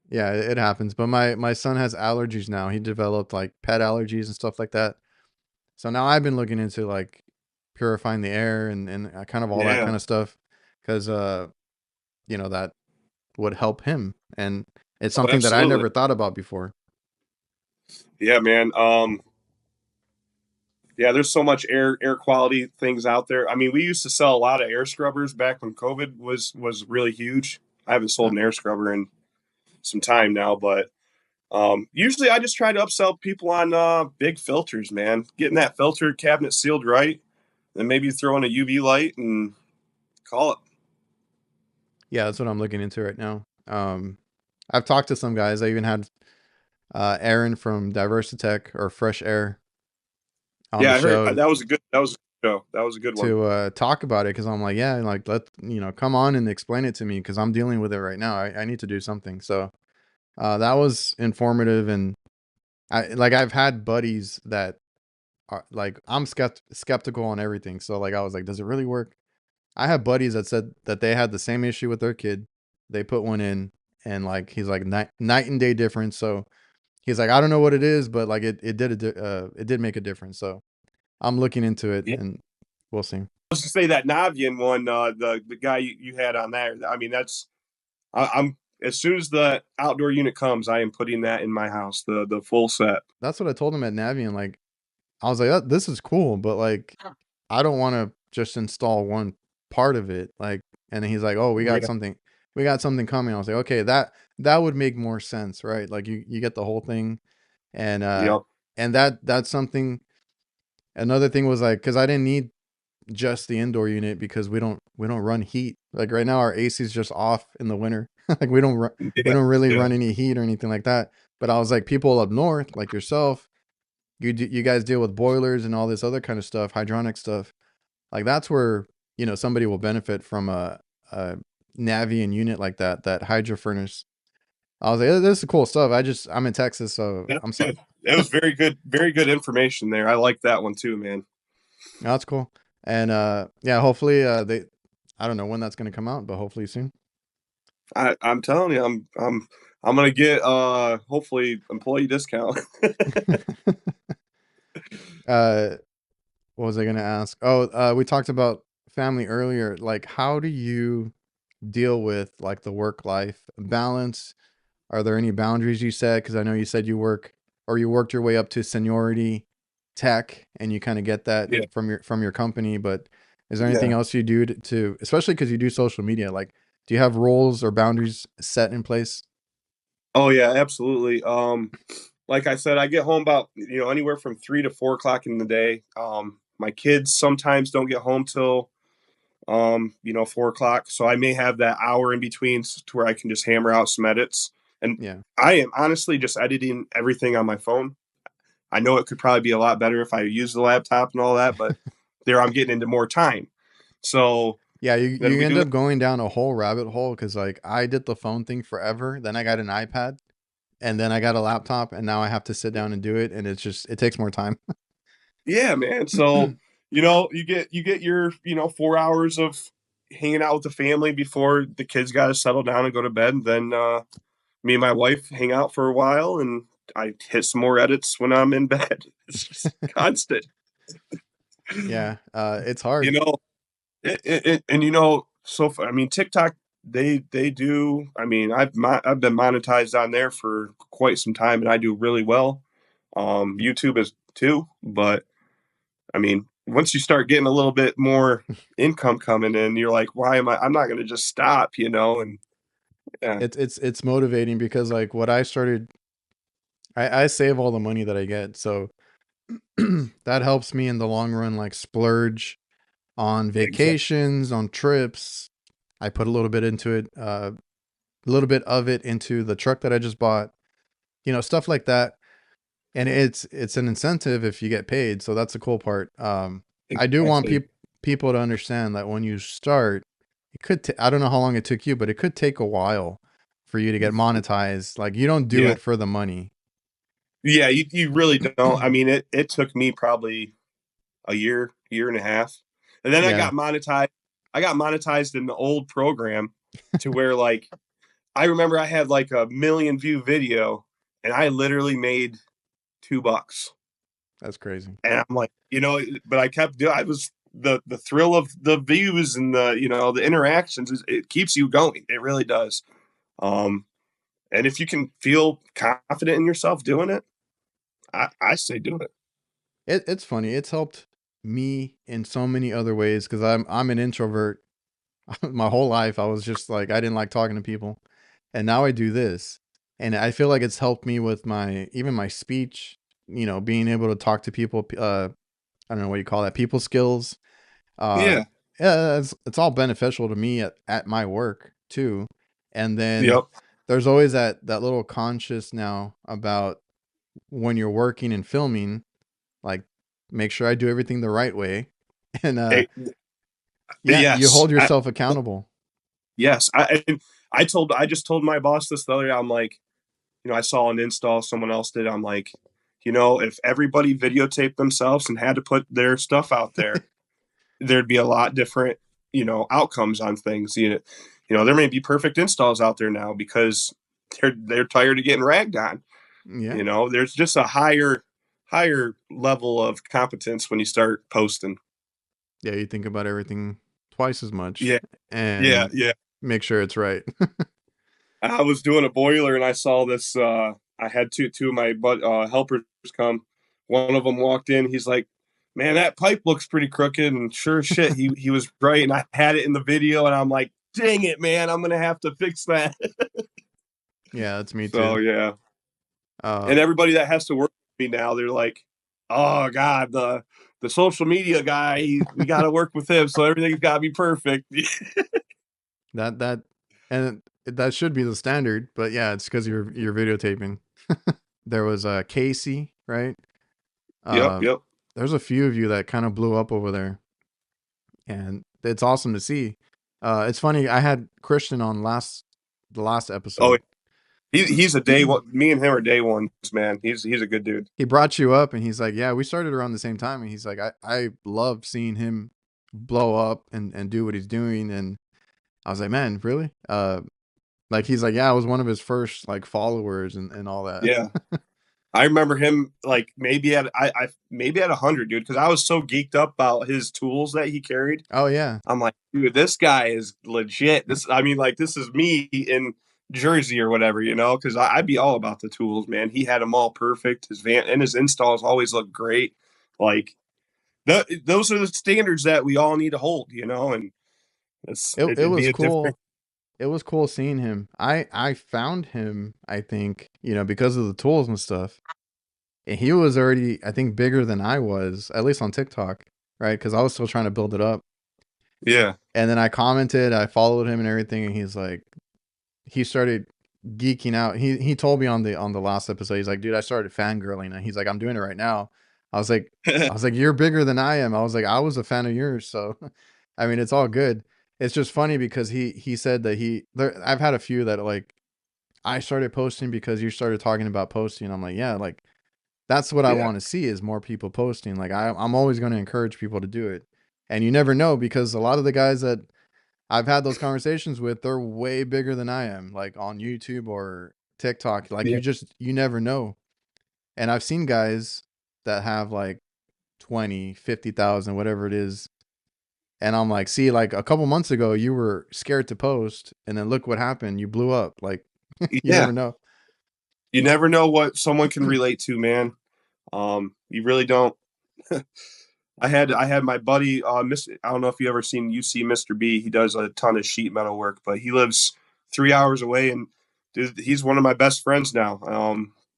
Yeah, it happens. But my son has allergies now. He developed like pet allergies and stuff like that. So now I've been looking into like purifying the air and kind of all that Yeah. kind of stuff because that would help him and it's Oh, something that I absolutely. never thought about before. Yeah, man. Yeah, there's so much air quality things out there. I mean, we used to sell a lot of air scrubbers back when COVID was really huge. I haven't sold Uh, an air scrubber in some time now, but usually I just try to upsell people on big filters, man. Getting that filter cabinet sealed right, then maybe throw in a UV light and call it. yeah, that's what I'm looking into right now. I've talked to some guys. I even had Aaron from Diversitech or Fresh Air on the Yeah, I heard show that was a good show. That was a good one. to talk about it because I'm like, yeah, like let come on and explain it to me because I'm dealing with it right now. I need to do something. So that was informative and I've had buddies that are like I'm skeptical on everything. So like I was like, does it really work? I have buddies that said that they had the same issue with their kid. They put one in and like he's like night and day difference. So he's like, I don't know what it is, but like it did make a difference. So I'm looking into it Yeah. and we'll see. Let's just say that Navian one, the guy you had on there. I mean, I'm as soon as the outdoor unit comes, I am putting that in my house, the full set. That's what I told him at Navian. Like, I was like, this is cool, but like, I don't want to just install one part of it. Like, and then he's like, oh, Yeah. we got something coming. I was like, okay, that would make more sense, right? Like you get the whole thing. And, Yep. and that's something, another thing was like, cause I didn't need just the indoor unit because we don't run heat. Like right now our AC is just off in the winter. Like we Yeah. don't really Yeah. run any heat or anything like that. But I was like, people up north, like yourself, you guys deal with boilers and all this other kind of stuff, hydronic stuff. Like that's where, somebody will benefit from a Navian unit like that hydro furnace. I was like, this is cool stuff. I'm in Texas, so Yeah. I'm sorry. That was very good information there. I like that one too, man. No, that's cool. And yeah, hopefully I don't know when that's gonna come out, but hopefully soon. I'm telling you, I'm gonna get hopefully employee discount. uh what was I gonna ask? Oh, we talked about family earlier. Like, how do you deal with like the work life balance? Are there any boundaries you set? Because I know you said you worked your way up to seniority tech, and you kind of get that Yeah. from your company. But is there anything Yeah. else you do especially because you do social media? Like, do you have roles or boundaries set in place? Oh yeah, absolutely. Like I said, I get home about anywhere from 3 to 4 o'clock in the day. My kids sometimes don't get home till 4 o'clock, so I may have that hour in between to where I can just hammer out some edits. And Yeah. I am honestly just editing everything on my phone. I know it could probably be a lot better if I use the laptop and all that, but there I'm getting into more time. So Yeah, then you we end do up going down a whole rabbit hole because like I did the phone thing forever, then I got an iPad, and then I got a laptop, and now I have to sit down and do it, and it takes more time. Yeah, man. So, you get your, 4 hours of hanging out with the family before the kids got to settle down and go to bed. And then me and my wife hang out for a while, and I hit some more edits when I'm in bed. It's just constant, Yeah, it's you hard. know. And I mean, TikTok, they do. I mean, I've been monetized on there for quite some time, and I do really well. YouTube is too, but I mean, once you start getting a little bit more income coming in, you're like, why am I? I'm not going to just stop, And yeah, It's motivating because like what I started, I save all the money that I get, so that helps me in the long run, like splurge on exactly. vacations, on trips. I put a little bit into it, a little bit of it into the truck that I just bought, stuff like that. And it's an incentive if you get paid, so that's the cool part. I do want Exactly. people to understand that when you start, I don't know how long it took you, but it could take a while for you to get monetized. Like, you don't do Yeah. it for the money. Yeah. You really don't. I mean, it took me probably a year and a half. And then I Yeah, got monetized. I got monetized in the old program to where, like, I remember I had like a million view video and I literally made $2. that's crazy. And I'm like, but I kept doing. I was the thrill of the views and the interactions. It keeps you going. It really does. Um, and if you can feel confident in yourself doing it, I say do it. It's funny. It's helped me in so many other ways because I'm an introvert. My whole life I was just like I didn't like talking to people, and now I do this, and I feel like it's helped me with my speech. Being able to talk to people. I don't know what you call that. People skills. Uh, Yeah. yeah, it's all beneficial to me at my work too. And then Yep. there's always that little conscious now about when you're working and filming, like make sure I do everything the right way. And Eh, yeah, you yes. hold yourself accountable. Yes. I just told my boss this the other day. I'm like, I saw an install someone else did. I'm like, if everybody videotaped themselves and had to put their stuff out there, there'd be a lot different, outcomes on things. There may be perfect installs out there now because they're tired of getting ragged on. Yeah. There's just a higher level of competence when you start posting. Yeah, you think about everything twice as much Yeah, yeah, and yeah. make sure it's right. I was doing a boiler and I saw this. I had two of my helpers come. One of them walked in. He's like, "Man, that pipe looks pretty crooked." And sure as shit, he was right. And I had it in the video, and I'm like, "Dang it, man! I'm gonna have to fix that." Yeah, that's me So too. yeah, and Um, everybody that has to work with me now, they're like, "Oh God, the social media guy. We got to work with him, so everything's got to be perfect." that and that should be the standard, but yeah, it's because you're videotaping. There was Casey, right? Yep, Um, yep. there's a few of you that kind of blew up over there, and it's awesome to see. It's funny. I had Christian on the last Oh, episode. he's a day one. Me and him are day ones, man. He's a good dude. He brought you up, and he's like, "Yeah, we started around the same time." And he's like, "I love seeing him blow up and do what he's doing." And I was like, "Man, really?" Like he's like, "Yeah, I was one of his first like followers and all that." Yeah, I remember him like maybe at I maybe at 100, dude, because I was so geeked up about his tools that he carried. Oh yeah, I'm like, dude, this guy is legit. This, I mean, like, this is me in Jersey or whatever, because I'd be all about the tools, man. He had them all perfect. His van and his installs always look great. Like, those are the standards that we all need to hold, and it it'd be was a different. cool. It was cool seeing him. I found him, I think, because of the tools and stuff. And he was already, I think, bigger than I was, at least on TikTok, right? Because I was still trying to build it up. Yeah, And then I commented, I followed him and everything, and he's like, he started geeking out. He told me on the last episode, he's like, dude, I started fangirling, and he's like, I'm doing it right now. I was like, you're bigger than I am. I was like, I was a fan of yours, so I mean, it's all good. It's just funny because he said that I've had a few that like I started posting because you started talking about posting. I'm like, yeah, like that's what I yeah, want to see is more people posting. Like I'm always going to encourage people to do it. And you never know because a lot of the guys that I've had those conversations with, they're way bigger than I am, like on YouTube or TikTok. Like yeah, you never know. And I've seen guys that have like 20, 50,000, whatever it is. And I'm like, see, like a couple months ago, you were scared to post. And then look what happened. You blew up. Like, you yeah. never know. You never know what someone can relate to, man. You really don't. I had my buddy, I don't know if you ever seen UC Mr. B. He does a ton of sheet metal work, but he lives 3 hours away, and dude, he's one of my best friends now.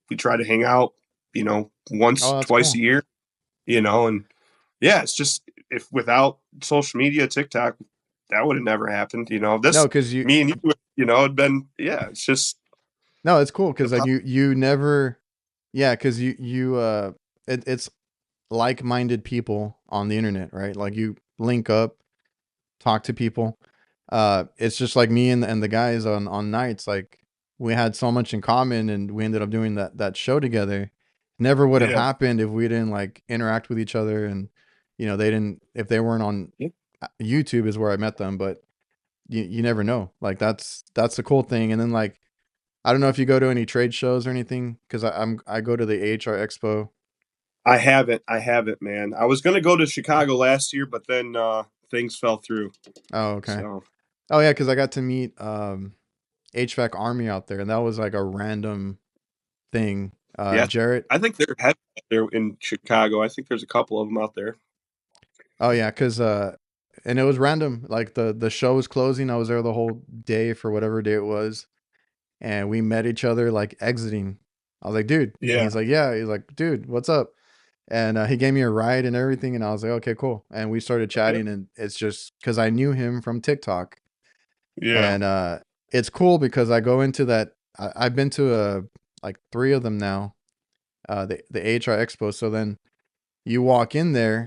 We try to hang out, once, Oh, that's twice a cool. year, and yeah, it's just if without social media, TikTok, that would have never happened. No, This because me and you, it'd been yeah. It's just no, it's cool the because like you never, yeah, because it's like-minded people on the internet, right? Like you link up, talk to people. It's just like me and the guys on nights. Like we had so much in common, and we ended up doing that show together. Never would have yeah, happened if we didn't like interact with each other, and they didn't if they weren't on yeah, YouTube is where I met them. But you never know. Like that's the cool thing. And then like I don't know if you go to any trade shows or anything because I go to the AHR Expo. I haven't, man. I was gonna go to Chicago last year, but then things fell through. Oh, okay. So Oh yeah, because I got to meet HVAC Army out there, and that was like a random thing. yeah, Jarrett. I think they're head there in Chicago. I think there's a couple of them out there. Oh yeah, because and it was random. Like the show was closing. I was there the whole day for whatever day it was, and we met each other like exiting. I was like, dude, and Yeah, he's like, yeah. He's like, dude, what's up? And he gave me a ride and everything, and I was like, okay, cool. And we started yeah, chatting, and it's just because I knew him from TikTok, yeah. and it's cool because I go into that. I've been to like 3 of them now, the HR Expo. So then you walk in there.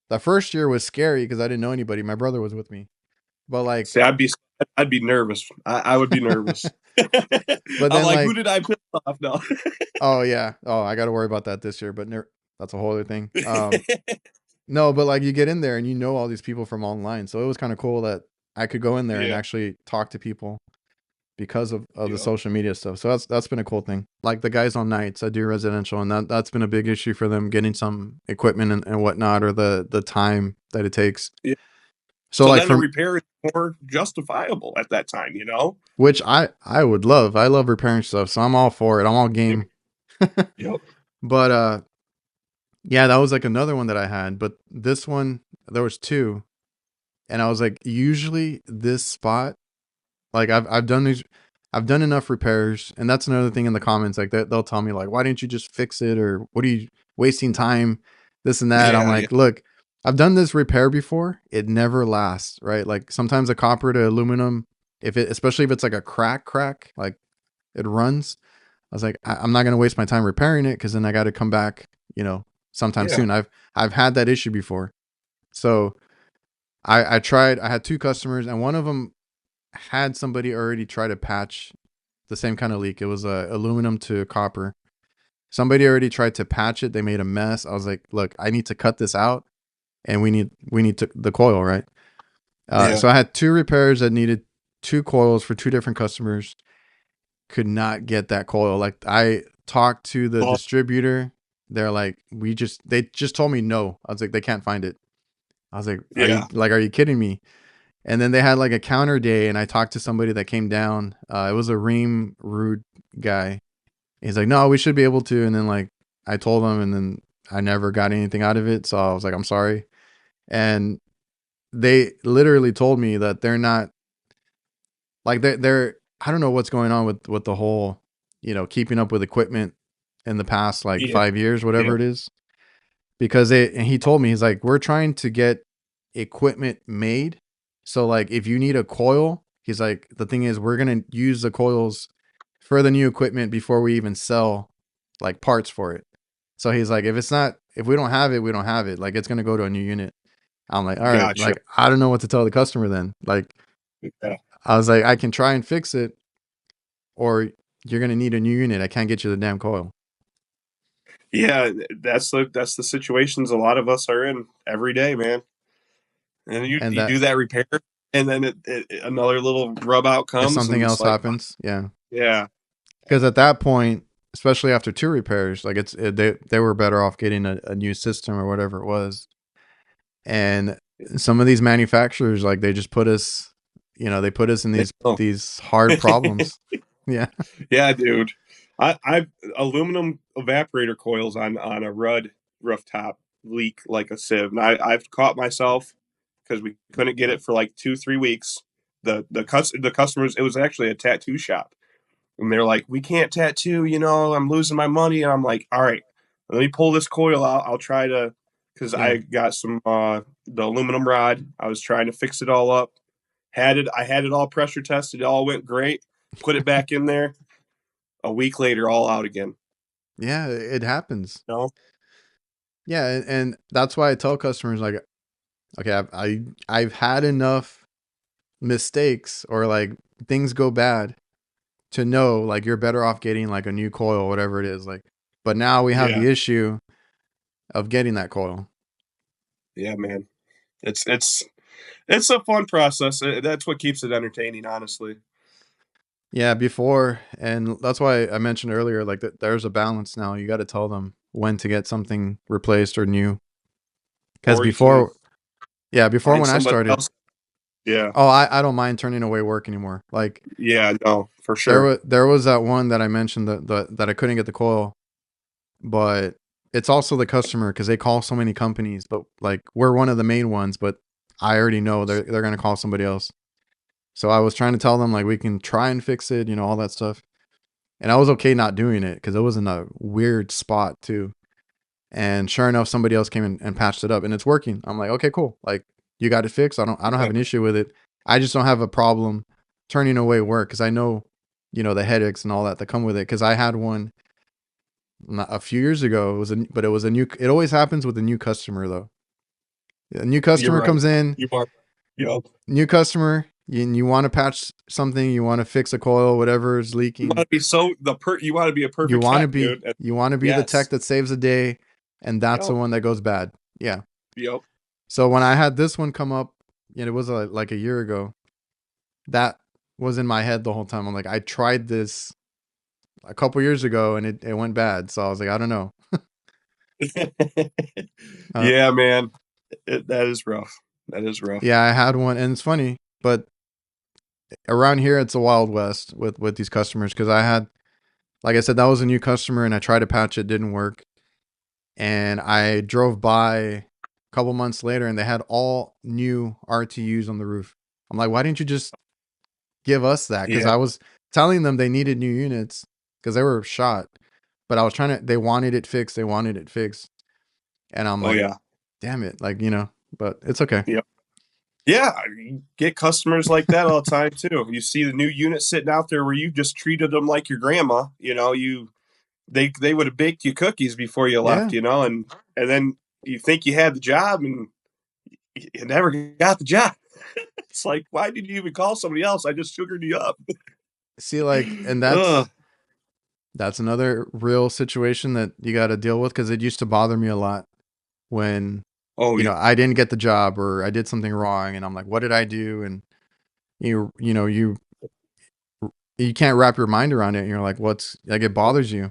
The first year was scary because I didn't know anybody. My brother was with me, but like, See, I'd be nervous. I would be nervous. but I'm then like, who like, did I piss off now? oh yeah, oh I got to worry about that this year. But that's a whole other thing. No, but like you get in there and you know all these people from online, so it was kind of cool that I could go in there and Yeah, actually talk to people because of the yeah, social media stuff. So that's been a cool thing. Like the guys on nights, I do residential, and that's been a big issue for them getting some equipment and whatnot, or the time that it takes. Yeah. So So like then the from repair is more justifiable at that time, you know? which I would love. I love repairing stuff, so I'm all for it. I'm all Yep. game. Yep. But yeah, that was like another one that I had. But this one, there was two, and I was like, usually this spot, like I've done these, I've done enough repairs, and that's another thing in the comments. Like they'll tell me like, why didn't you just fix it, or what are you wasting time, this and that. I'm Yeah. Yeah. like, look, I've done this repair before. It never lasts, right? Like sometimes a copper to aluminum, if it, especially if it's like a crack, like it runs. I was like, I'm not gonna waste my time repairing it because then I got to come back, sometime Yeah. soon. I've had that issue before, so I tried. I had two customers, and one of them had somebody already try to patch the same kind of leak. It was aluminum to copper. Somebody already tried to patch it. They made a mess. I was like, look, I need to cut this out, and we need the coil, right? Yeah. So I had two repairs that needed two coils for two different customers. Could not get that coil. Like I talked to the Oh, distributor. They're like, they just told me no. I was like, they can't find it. I was like, yeah. are you kidding me? And then they had like a counter day, and I talked to somebody that came down. It was a Ream Rude guy. He's like, no, we should be able to. And then like I told him, and then I never got anything out of it. So I was like, I'm sorry. And they literally told me that they're not like they're I don't know what's going on with the whole, keeping up with equipment in the past like Yeah. 5 years, Yeah. whatever it is. Because and he told me, he's like, we're trying to get equipment made. So like if you need a coil, he's like, the thing is we're gonna use the coils for the new equipment before we even sell like parts for it. So he's like, if we don't have it, we don't have it. Like it's gonna go to a new unit. I'm like, all right, Gotcha. like I don't know what to tell the customer then. Like Yeah. I was like, I can try and fix it, or you're gonna need a new unit. I can't get you the damn coil. Yeah, that's the situations a lot of us are in every day, man. And you And you that do that repair, and then another little rub out if comes, something and it's else like, happens, yeah. yeah, Because at that point, especially after two repairs, like they were better off getting a new system or whatever it was. And some of these manufacturers, like they just put us, they put us in they don't. these hard problems. Yeah. Yeah, dude. I've aluminum evaporator coils on a Rudd rooftop leak like a sieve. And I've caught myself because we couldn't get it for like 2-3 weeks. The customers, it was actually a tattoo shop, and they're like, we can't tattoo, I'm losing my money. And I'm like, all right, let me pull this coil out. I'll try to, because Yeah. I got some the aluminum rod. I was trying to fix it all up. I had it all pressure tested. It all went great. Put it back in there. A week later, all out again. Yeah. It happens. No. Yeah. And that's why I tell customers, like, okay, I've had enough mistakes or like things go bad to know like you're better off getting like a new coil, whatever it is. Like, but now we have Yeah. the issue of getting that coil. Yeah, man. It's a fun process. That's what keeps it entertaining, honestly. Yeah, before, and that's why I mentioned earlier, like that there's a balance now. You got to tell them when to get something replaced or new. Because Or you can before, yeah, before find when I somebody started, else. Yeah. oh, I don't mind turning away work anymore. Like Yeah, no, for sure. there was that one that I mentioned that I couldn't get the coil, but it's also the customer because they call so many companies, but like we're one of the main ones, but I already know they're gonna call somebody else. So I was trying to tell them like we can try and fix it, all that stuff. And I was okay not doing it because it was in a weird spot too. And sure enough, somebody else came in and patched it up, and it's working. I'm like, okay, cool. Like you got it fixed. I don't have Yeah. an issue with it. I just don't have a problem turning away work because I know, the headaches and all that come with it. Because I had one a few years ago. But it was a new. It always happens with a new customer though. A new You're customer right. comes in, You are. Yep. new customer, and you want to patch something, you want to fix a coil, whatever is You want leaking. to be you want to be a perfect tech, dude. You want to be the tech Yes. that saves a day, and that's the Yep. one that goes bad. Yeah. Yep. So when I had this one come up, and it was like a year ago, that was in my head the whole time. I'm like, I tried this a couple years ago, and it went bad. So I was like, I don't know. Uh, Yeah, man. That is rough. That is rough. Yeah, I had one, and it's funny, but around here it's a wild west with these customers because I had, like I said, that was a new customer, and I tried to patch it, didn't work, and I drove by a couple months later, and they had all new RTUs on the roof. I'm like, why didn't you just give us that? Because Yeah. I was telling them they needed new units because they were shot, but I was trying to. They wanted it fixed. They wanted it fixed, and I'm Oh like, yeah. damn it, like but it's okay. Yep. Yeah. You get customers like that all the time too. You see the new unit sitting out there where you just treated them like your grandma. They would have baked you cookies before you left. Yeah. And then you think you had the job and you never got the job. It's like, why did you even call somebody else? I just sugared you up. See, like, and Ugh. that's another real situation that you got to deal with because it used to bother me a lot when Oh yeah. I didn't get the job or I did something wrong, and I'm like, what did I do? And you can't wrap your mind around it. And you're like, what's like it bothers you.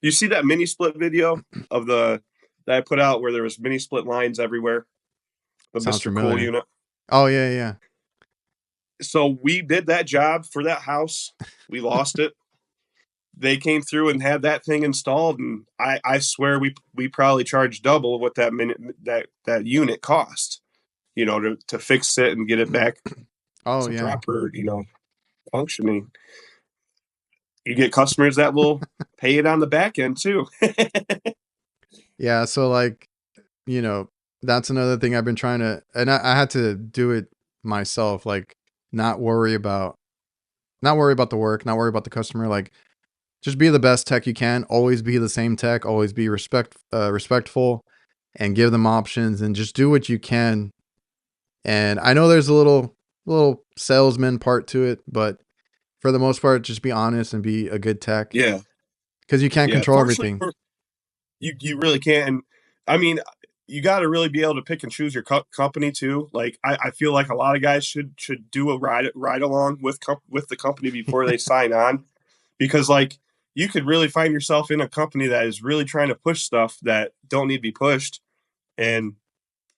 You see that mini split video of the that I put out where there was mini split lines everywhere? The Sounds Mr. Cool familiar. unit. Oh yeah, yeah. So we did that job for that house. We lost it. They came through and had that thing installed, and I swear we probably charged double what that unit cost. To fix it and get it back Oh to yeah. proper functioning. You get customers that will pay it on the back end too. Yeah. So like, you know, that's another thing I've been trying to, and I had to do it myself. Like, not worry about, not worry about the work, not worry about the customer. Like, just be the best tech you can. Always be the same tech. Always be respectful, and give them options, and just do what you can. And I know there's a little salesman part to it, but for the most part, just be honest and be a good tech Yeah, because you can't yeah. control everything. You really can't. And I mean, you got to really be able to pick and choose your company too. Like I feel like a lot of guys should do a ride along with the company before they sign on, because like you could really find yourself in a company that is really trying to push stuff that don't need to be pushed, and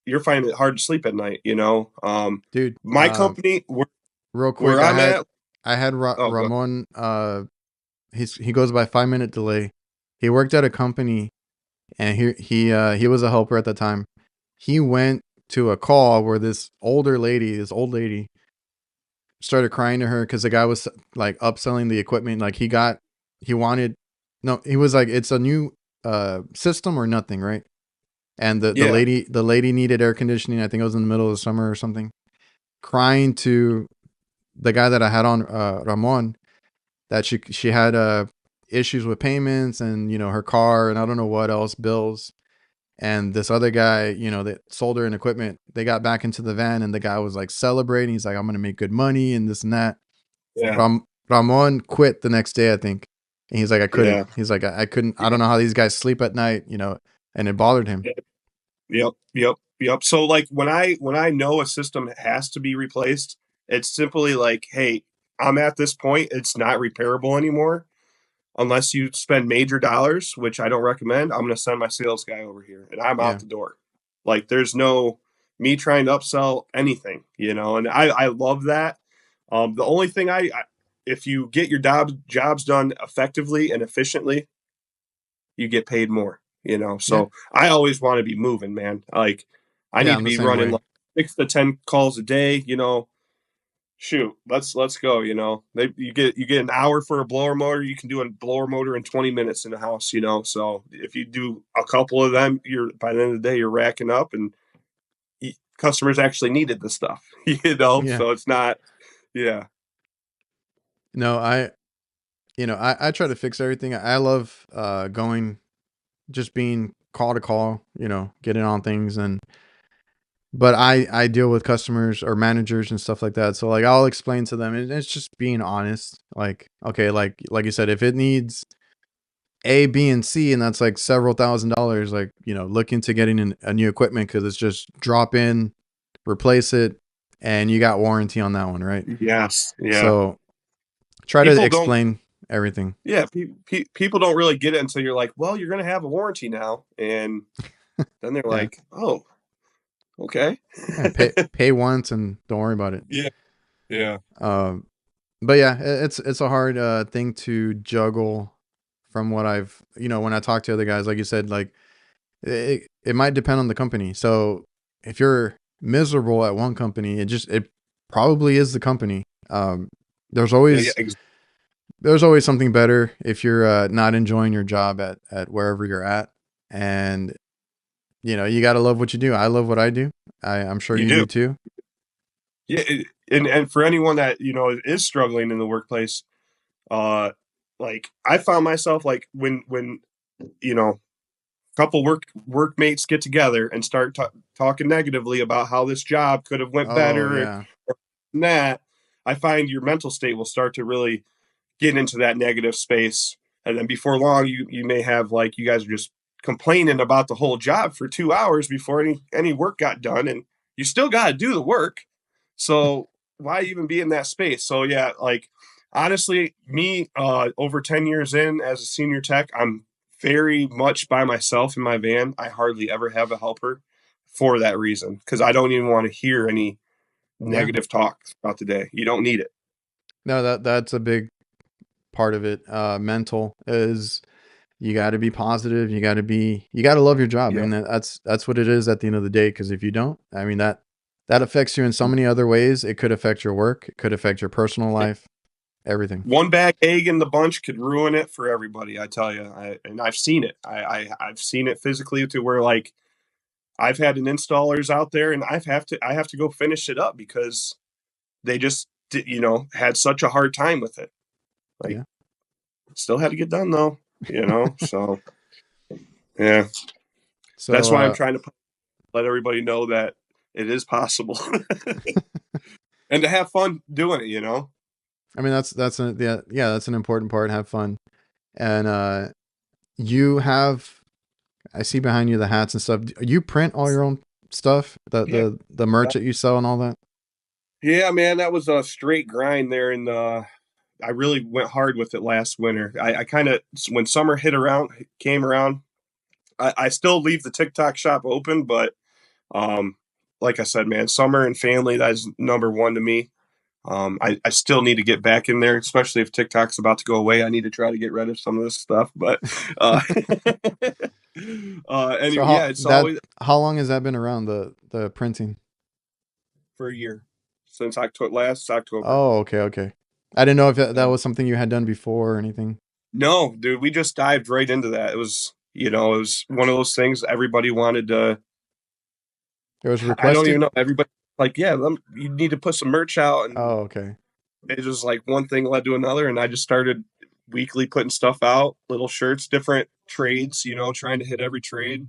you're finding it hard to sleep at night. Dude, My company real where quick, I'm at. I had Oh, go. Ramon. He goes by 5 minute delay. He worked at a company, and he was a helper at the time. He went to a call where this old lady, started crying to her because the guy was like upselling the equipment. Like he wanted, no, he was like, it's a new system or nothing, right? And Yeah, the lady needed air conditioning. I think it was in the middle of the summer or something. Crying to the guy that I had on, Ramon, that she had issues with payments and her car and I don't know what else, bills. And this other guy, that sold her an equipment, they got back into the van, and the guy was like celebrating. He's like, I'm gonna make good money and this and that. yeah, Ramon quit the next day, I think. And he's like, I couldn't. yeah. He's like, I couldn't. I don't know how these guys sleep at night, and it bothered him. Yep, yep, yep. So like when I know a system has to be replaced, it's simply like, hey, I'm at this point, it's not repairable anymore unless you spend major dollars, which I don't recommend. I'm going to send my sales guy over here and I'm out Yeah. the door. Like there's no me trying to upsell anything, and I love that. The only thing if you get your jobs done effectively and efficiently, you get paid more. Yeah. So I always want to be moving, man. Like I Yeah. need to I'm the be same running way. like 6 to 10 calls a day. Shoot, let's go. You get an hour for a blower motor. You can do a blower motor in 20 minutes in the house. So if you do a couple of them, you're by the end of the day you're racking up, and customers actually needed the stuff. Yeah. So it's not. Yeah, No, I try to fix everything. I love going, just being call to call, getting on things. But I deal with customers or managers and stuff like that. So like I'll explain to them, and it's just being honest. Like, okay, like you said, if it needs A, B, and C, and that's like several $1,000s, like, look into getting a new equipment because it's just drop in, replace it, and you got warranty on that one, right? yes, yeah. So try to People don't. explain everything. Yeah, people don't really get it until you're like, well, you're going to have a warranty now, and then they're Yeah. like, oh. Okay. Yeah, pay once and don't worry about it. Yeah. Yeah. Um, but yeah, it's a hard thing to juggle from what I've, when I talk to other guys, like you said, like it might depend on the company. So if you're miserable at one company, it probably is the company. There's Yeah. Yeah. always there's always something better if you're not enjoying your job at wherever you're at, and you got to love what you do. I love what I do. I'm sure You you do do. too. Yeah. And for anyone that, is struggling in the workplace, uh, like I found myself like when, you know, couple workmates get together and start talking negatively about how this job could have went Oh better and yeah, that, I find your mental state will start to really get into that negative space. And then before long, you may have like you guys are just complaining about the whole job for 2 hours before any work got done, and you still got to do the work. So why even be in that space? So yeah, like honestly, me over 10 years in as a senior tech, I'm very much by myself in my van. I hardly ever have a helper for that reason because I don't even want to hear any yeah. negative talk throughout the day. You don't need it. No, that's a big part of it. Mental is you got to be positive. You got to love your job. I Yeah. mean, that's what it is at the end of the day. Because if you don't, I mean that affects you in so many other ways. It could affect your work. It could affect your personal life. Everything. One bad egg in the bunch could ruin it for everybody. I tell you, and I've seen it. I've seen it physically to where like I've had an installers out there, and I have to go finish it up because they just had such a hard time with it. Like Yeah. still had to get done though. So yeah, that's So why I'm trying to let everybody know that it is possible and to have fun doing it. I mean that's an important part. Have fun. And you have I see behind you the hats and stuff. You print all your own stuff, the Yeah. the merch that you sell and all that. Yeah, man, that was a straight grind there, and I really went hard with it last winter. I kind of when summer came around, I still leave the TikTok shop open, but um, like I said, man, summer and family that is number one to me. I still need to get back in there, especially if TikTok's about to go away. I need to try to get rid of some of this stuff, but uh, So anyway, yeah, it's always how long has that been around, the printing? for a year since October last October. Oh, okay, okay. I didn't know if that was something you had done before or anything. No, dude, we just dived right into that. It was one of those things everybody wanted to. It was I don't even requested? know. Everybody like, yeah, you need to put some merch out, and Oh, okay. it just like one thing led to another, and I just started weekly putting stuff out, little shirts, different trades, trying to hit every trade,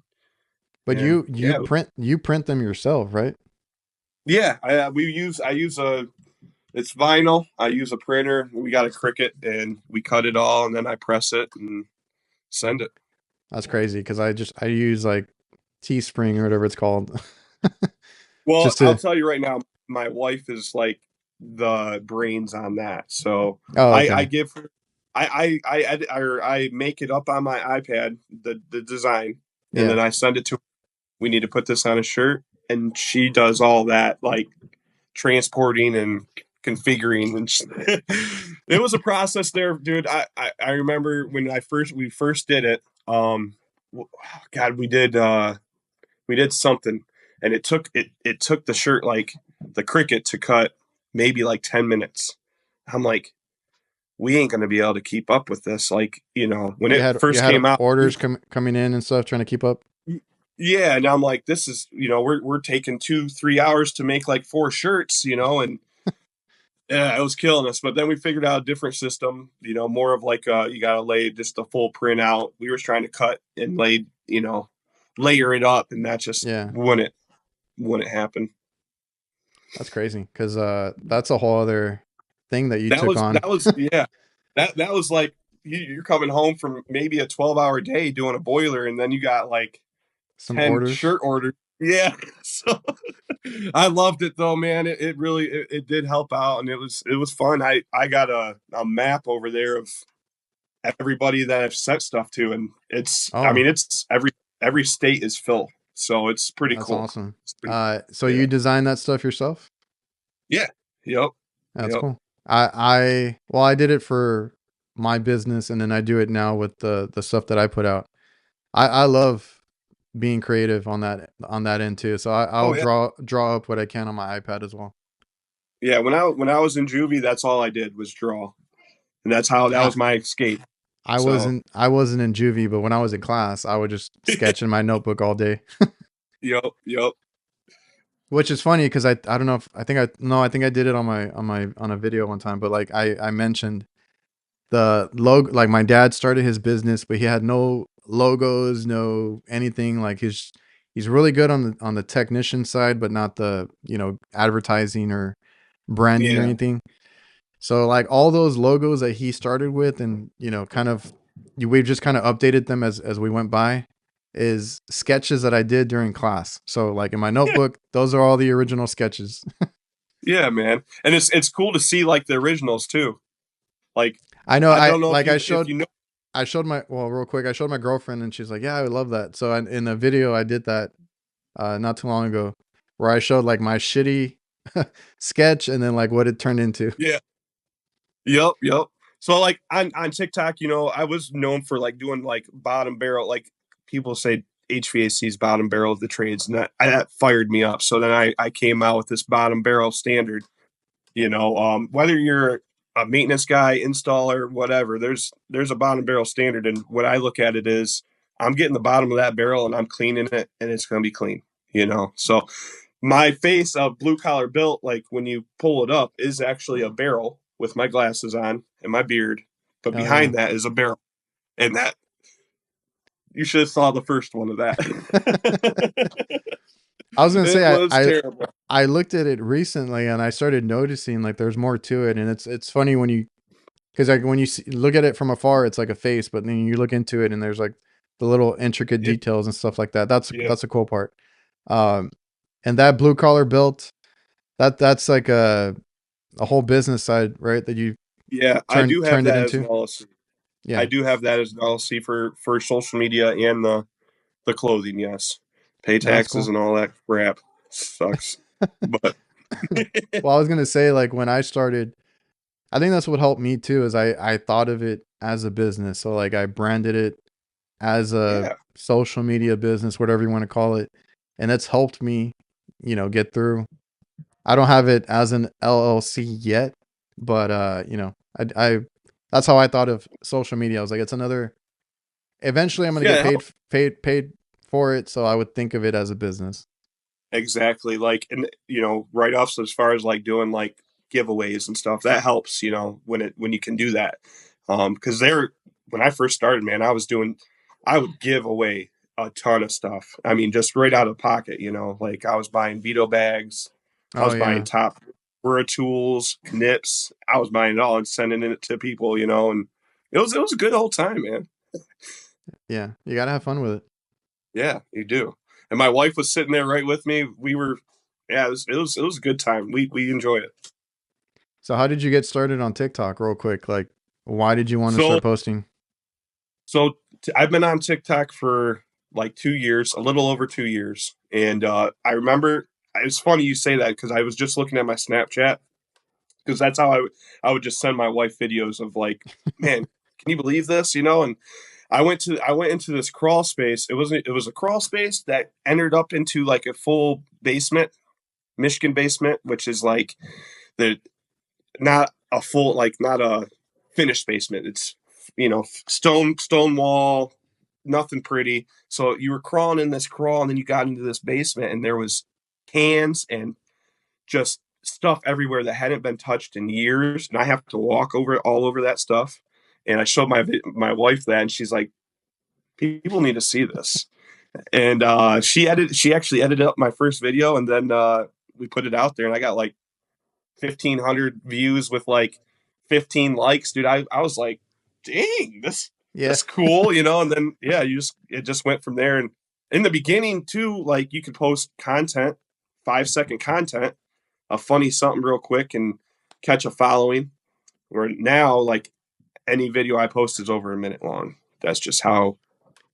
But and you yeah, print them yourself, right? yeah. I use a it's vinyl. I use a printer. We got a Cricut, and we cut it all, and then I press it and send it. That's crazy because I use like Teespring or whatever it's called. Well, Just I'll to tell you right now, my wife is like the brains on that. So Oh, I okay. give her, I edit or I make it up on my iPad, the design, and Yeah. then I send it to her. We need to put this on a shirt, and she does all that, like transporting and configuring. And it was a process there, dude. I remember when we first did it. God, we did something, and it took the shirt like the Cricut to cut maybe like 10 minutes. I'm like, we ain't gonna be able to keep up with this. Like, when You it had first came out, orders coming in and stuff trying to keep up. yeah, and I'm like, this is, we're taking 2-3 hours to make like four shirts, and yeah, it was killing us. But then we figured out a different system, more of like you gotta lay just a full print out. We were trying to cut and layer it up, and that just Yeah. wouldn't happen. That's crazy cuz that's a whole other thing that you That took was on. that was yeah. That was like you're coming home from maybe a 12-hour day doing a boiler, and then you got like Some 10 orders. shirt orders. Yeah. So I loved it though, man. It really it did help out, and it was fun. I got a map over there of everybody that I've sent stuff to, and I Oh, mean it's every state is full. So it's pretty That's cool. awesome. It's pretty, So yeah. you design that stuff yourself? Yeah. Yep. That's Yep. cool. Well, I did it for my business, and then I do it now with the stuff that I put out. I love being creative on that end too. So I'll Oh yeah. draw up what I can on my iPad as well. Yeah. When I was in juvie, that's all I did was draw, and that's how that I was my escape. I So wasn't in juvie, but when I was in class, I would just sketch in my notebook all day. yep. Yep. Which is funny because I don't know if I think I no I think I did it on my on a video one time, but like I mentioned the logo, like my dad started his business, but he had no logos, no anything. Like he's really good on the technician side, but not the advertising or branding or Yeah. anything. So like all those logos that he started with, and kind of we've just kind of updated them as we went by, is sketches that I did during class. So like in my Yeah. notebook, those are all the original sketches. Yeah, man. And it's cool to see like the originals too. Like I know I don't know if I you know. showed my well real quick. I showed my girlfriend and she's like, "Yeah, I would love that." So in a video I did that not too long ago, where I showed like my shitty sketch and then like what it turned into. Yeah. Yep. Yep. So like on TikTok, I was known for like doing like bottom barrel. Like people say HVAC's bottom barrel of the trades, and that fired me up. So then I came out with this bottom barrel standard. Whether you're a maintenance guy, installer, whatever, there's a bottom barrel standard, and what I look at it is I'm getting the bottom of that barrel and I'm cleaning it, and it's going to be clean. So my face of blue collar built, like when you pull it up, is actually a barrel with my glasses on and my beard, but Oh yeah. behind that is a barrel, and that you should have saw the first one of that. I was gonna It say was terrible. I looked at it recently and I started noticing like there's more to it, and it's funny when you because like when you look at it from afar, it's like a face, but then you look into it and there's like the little intricate Yeah, details and stuff like that. yeah, That's a cool part. Um, and that blue collar built that's like a whole business side, right? That you yeah. I do have turned it that as an into. LLC. I Yeah, do have that as an LLC for social media and the clothing. Yes, pay no, that's taxes cool. and all that crap sucks, but Well, I was gonna say like when I started, I think that's what helped me too. Is I thought of it as a business, so like I branded it as a yeah, social media business, whatever you want to call it, and that's helped me, get through. I don't have it as an LLC yet, but I that's how I thought of social media. I was like, it's another. Eventually, I'm gonna get yeah. paid for it, so I would think of it as a business. Exactly. Like, and write-offs as far as like doing like giveaways and stuff, that helps, when you can do that. Because when I first started, man, I would give away a ton of stuff. I mean, just right out of pocket, like I was buying VETO bags, I Oh was buying yeah, top tools, nips, I was buying it all and sending it to people, and it was a good old time, man. yeah. You gotta have fun with it. Yeah, you do. And my wife was sitting there right with me. Yeah, it was a good time. We enjoyed it. So how did you get started on TikTok, real quick? Like, why did you want to So start posting? I've been on TikTok for like 2 years, a little over 2 years, and I remember it's funny you say that because I was just looking at my Snapchat because that's how I would just send my wife videos of like, man, can you believe this? And I went into this crawl space. It was a crawl space that entered up into like a full basement, Michigan basement, which is like the not a full, like not a finished basement. It's stone wall, nothing pretty. So you were crawling in this crawl, and then you got into this basement, and there was cans and just stuff everywhere that hadn't been touched in years, and I have to walk over all over that stuff. And I showed my wife that, and she's like, "People need to see this." And she actually edited up my first video, and then we put it out there, and I got like 1,500 views with like 15 likes, dude. I was like, dang, this Yeah, this cool, and then yeah, it just went from there. And in the beginning too, like you could post content, 5-second content, a funny something real quick and catch a following. Where now, like any video I post is over a minute long. That's just how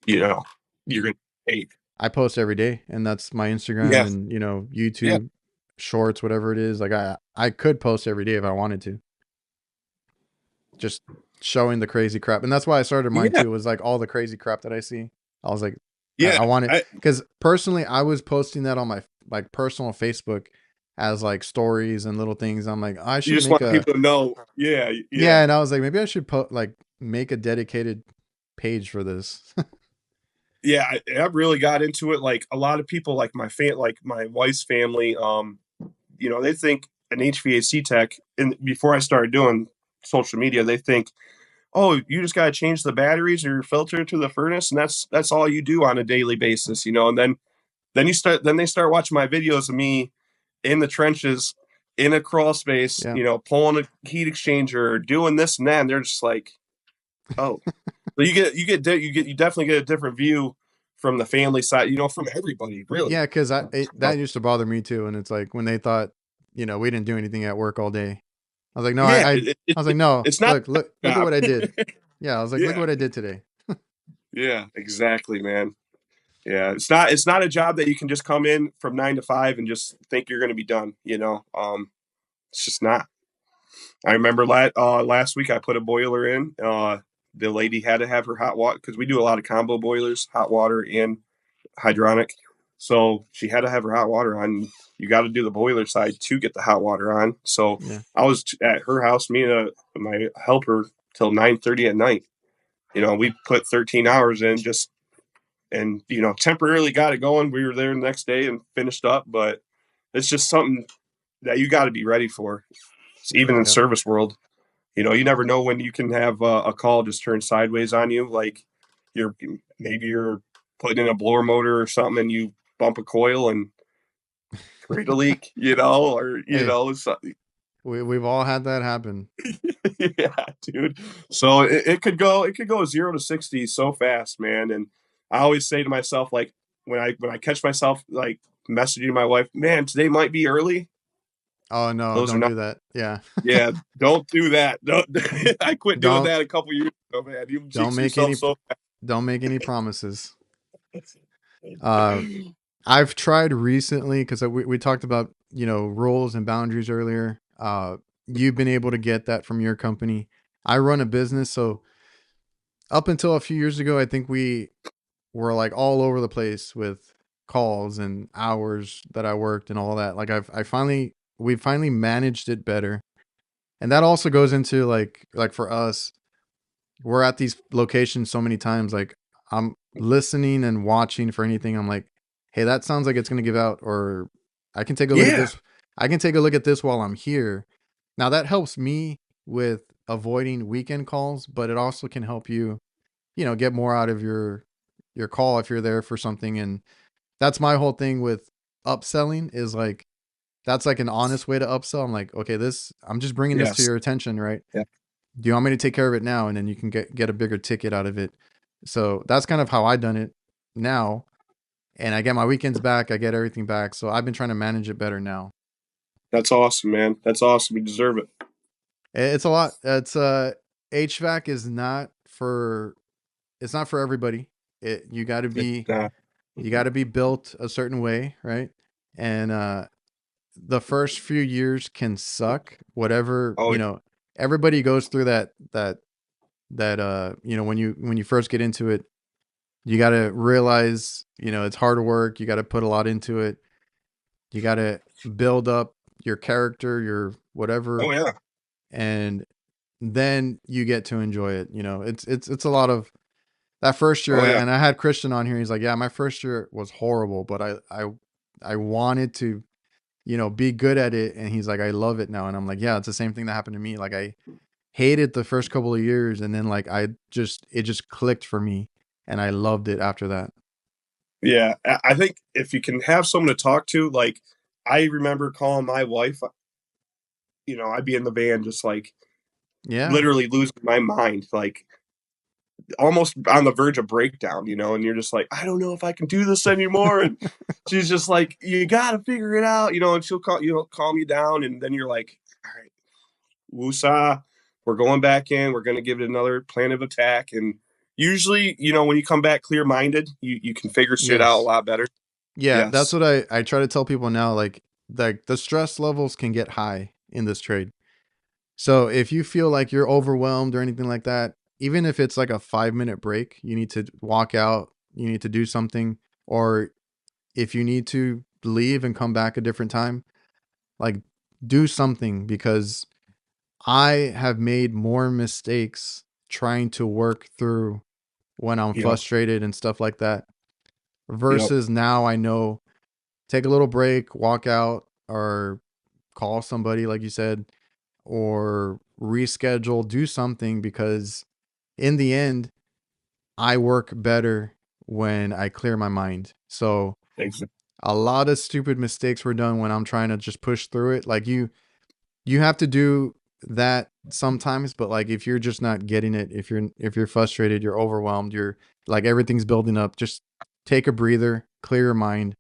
you know you're gonna hate. I post every day, and that's my Instagram Yeah, and yeah, YouTube shorts, whatever it is. Like I could post every day if I wanted to, just showing the crazy crap. And that's why I started mine yeah, too. Was like all the crazy crap that I see. I was like, yeah. I want it I, because personally, I was posting that on my like personal Facebook as like stories and little things. I'm like, I you should just make want a people to know. Yeah, yeah, yeah. and I was like, maybe I should put like make a dedicated page for this. Yeah, I really got into it. Like a lot of people, like like my wife's family, they think an HVAC tech. And before I started doing social media, they think, oh, you just got to change the batteries or your filter to the furnace, and that's all you do on a daily basis, And then they start watching my videos of me in the trenches, in a crawl space, Yeah. pulling a heat exchanger, or doing this and that. And they're just like, oh, but you definitely get a different view from the family side, from everybody, really. Yeah, because that So, used to bother me too, and it's like when they thought, we didn't do anything at work all day. I was like, no, yeah, I was like, no, it's not look a at job. what I did. Yeah, I was like, look at Yeah, what I did today. yeah, exactly, man. Yeah, it's not a job that you can just come in from 9 to 5 and just think you're going to be done. It's just not. I remember last week I put a boiler in. The lady had to have her hot water because we do a lot of combo boilers, hot water and hydronic. So she had to have her hot water on. You got to do the boiler side to get the hot water on. So Yeah, I was at her house, me and my helper, till 9:30 at night. We put 13 hours in just and temporarily got it going. We were there the next day and finished up, but it's just something that you got to be ready for. Even in yep. service world, you never know when you can have a call just turn sideways on you, like you're maybe you're putting in a blower motor or something, and you bump a coil and create a leak, or Hey, something. we've all had that happen. Yeah, dude. So it could go 0 to 60 so fast, man. And I always say to myself, like when I catch myself like messaging my wife, man, today might be early. Oh no, Those are don't not. do that. Yeah, Yeah, don't do that. Don't, I quit doing don't that a couple years ago, man. You don't jinx make yourself any so don't make any promises. fast. Uh, I've tried recently because we talked about rules and boundaries earlier. You've been able to get that from your company. I run a business, so up until a few years ago, I think we were like all over the place with calls and hours that I worked and all that. Like we finally managed it better. And that also goes into like for us, we're at these locations so many times. Like I'm listening and watching for anything. I'm like, hey, that sounds like it's gonna give out, or I can take a look at Yeah, this. I can take a look at this while I'm here. Now that helps me with avoiding weekend calls, but it also can help you, get more out of your call if you're there for something. And that's my whole thing with upselling is like that's like an honest way to upsell. I'm like, okay, I'm just bringing this to yes, your attention, right? yeah. Do you want me to take care of it now, and then you can get a bigger ticket out of it? So that's kind of how I done it now, and I get my weekends back, I get everything back. So I've been trying to manage it better now. That's awesome, man. That's awesome. You deserve it. It's a lot. It's HVAC is not for it's not for everybody. It Uh, you got to be built a certain way, right? And the first few years can suck. Whatever, oh, everybody goes through that when you first get into it, you got to realize, it's hard work. You got to put a lot into it. You got to build up your character, your oh whatever, yeah, and then you get to enjoy it. It's a lot of that first year. oh yeah, And I had Christian on here. He's like, yeah, my first year was horrible, but I wanted to, be good at it. And he's like, I love it now. And I'm like, yeah, it's the same thing that happened to me. Like I hated the first couple of years, and then like it just clicked for me, and I loved it after that. yeah. I think if you can have someone to talk to, like I remember calling my wife. I'd be in the van, just like Yeah. literally losing my mind, like almost on the verge of breakdown, and you're just like, I don't know if I can do this anymore. And she's just like, you got to figure it out, and she'll calm you down. And then you're like, all right, woosah, we're going back in. We're going to give it another plan of attack. And Usually, when you come back clear minded, you can figure shit out a Yes. lot better. Yeah, that's Yes. what I try to tell people now. Like the stress levels can get high in this trade. So if you feel like you're overwhelmed or anything like that, even if it's like a 5 minute break, you need to walk out, you need to do something, or if you need to leave and come back a different time, like do something, because I have made more mistakes trying to work through when I'm Yep. frustrated and stuff like that, Yep. versus now I know take a little break, walk out, or call somebody, like you said, or reschedule, do something, because in the end, I work better when I clear my mind. So Ex- a lot of stupid mistakes were done when I'm trying to just push through it. Like you have to do that sometimes, but like if you're just not getting it, if you're frustrated, you're overwhelmed, you're like everything's building up, just take a breather, clear your mind,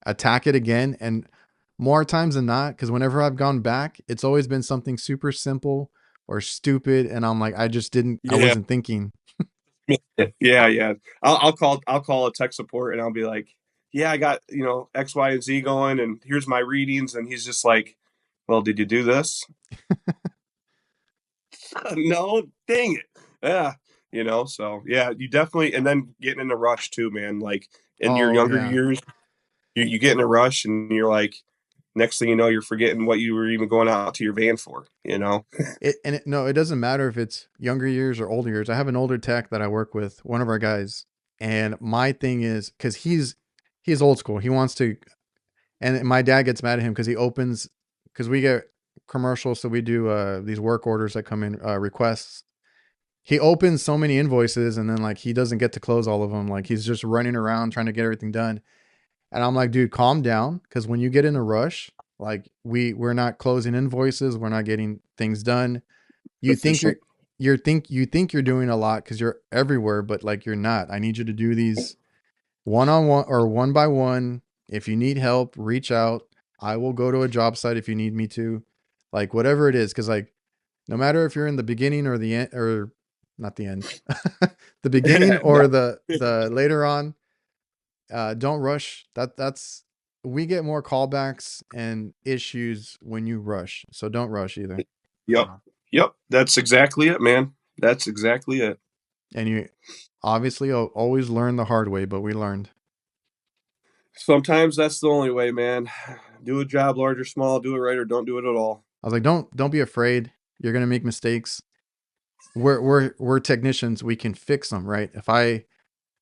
attack it again. And more times than not, because whenever I've gone back, it's always been something super simple or stupid, and I'm like, I Yeah. wasn't thinking. Yeah. Yeah. I'll call a tech support and I'll be like, yeah, I got, X, Y, and Z going and here's my readings. And he's just like, well, did you do this? No, dang it. Yeah. So yeah, you definitely, and then getting in a rush too, man. Like in your Oh younger yeah. years, you get in a rush and you're like, next thing you know, you're forgetting what you were even going out to your van for. No, it doesn't matter if it's younger years or older years. I have an older tech that I work with, one of our guys, and my thing is, because he's old school. He wants to, and my dad gets mad at him because he opens, because we get commercials, so we do these work orders that come in, requests. He opens so many invoices, and then like he doesn't get to close all of them. Like he's just running around trying to get everything done. And I'm like, dude, calm down, because when you get in a rush, like we're not closing invoices, we're not getting things done. You think Efficient. you think you're doing a lot because you're everywhere, but like you're not. I need you to do these one on one or one by one. If you need help, reach out. I will go to a job site if you need me to, like whatever it is. Because like no matter if you're in the beginning or the end, or not the end, the beginning No. or the later on, don't rush. That's we get more callbacks and issues when you rush. So don't rush either. Yep. Yep. That's exactly it, man. That's exactly it. And you obviously always learn the hard way, but we learned. Sometimes that's the only way, man. Do a job, large or small, do it right or don't do it at all. I was like, don't be afraid. You're gonna make mistakes. We're technicians. We can fix them, right? If I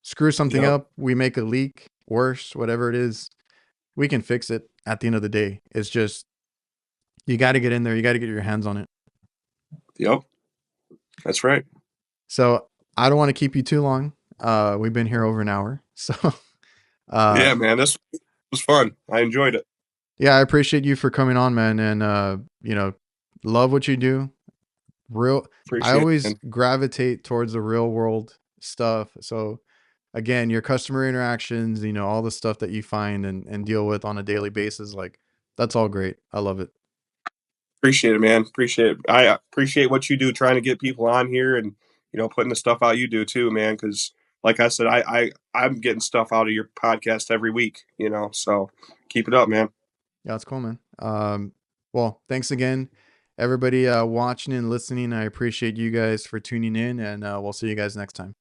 screw something Yep. up, we make a leak, worse, whatever it is, we can fix it at the end of the day. It's just you got to get in there. You got to get your hands on it. Yep. That's right. So I don't want to keep you too long. We've been here over an hour. So uh, Yeah, man. This was fun. I enjoyed it. yeah, I appreciate you for coming on, man. And love what you do. Real, I Appreciate it, always man. gravitate towards the real world stuff. So again, your customer interactions, all the stuff that you find and deal with on a daily basis, like that's all great. I love it. Appreciate it, man. Appreciate it. I appreciate what you do trying to get people on here and putting the stuff out you do too, man. Because like I said, I'm getting stuff out of your podcast every week. So keep it up, man. Yeah, that's cool, man. Well, thanks again, everybody watching and listening. I appreciate you guys for tuning in, and we'll see you guys next time.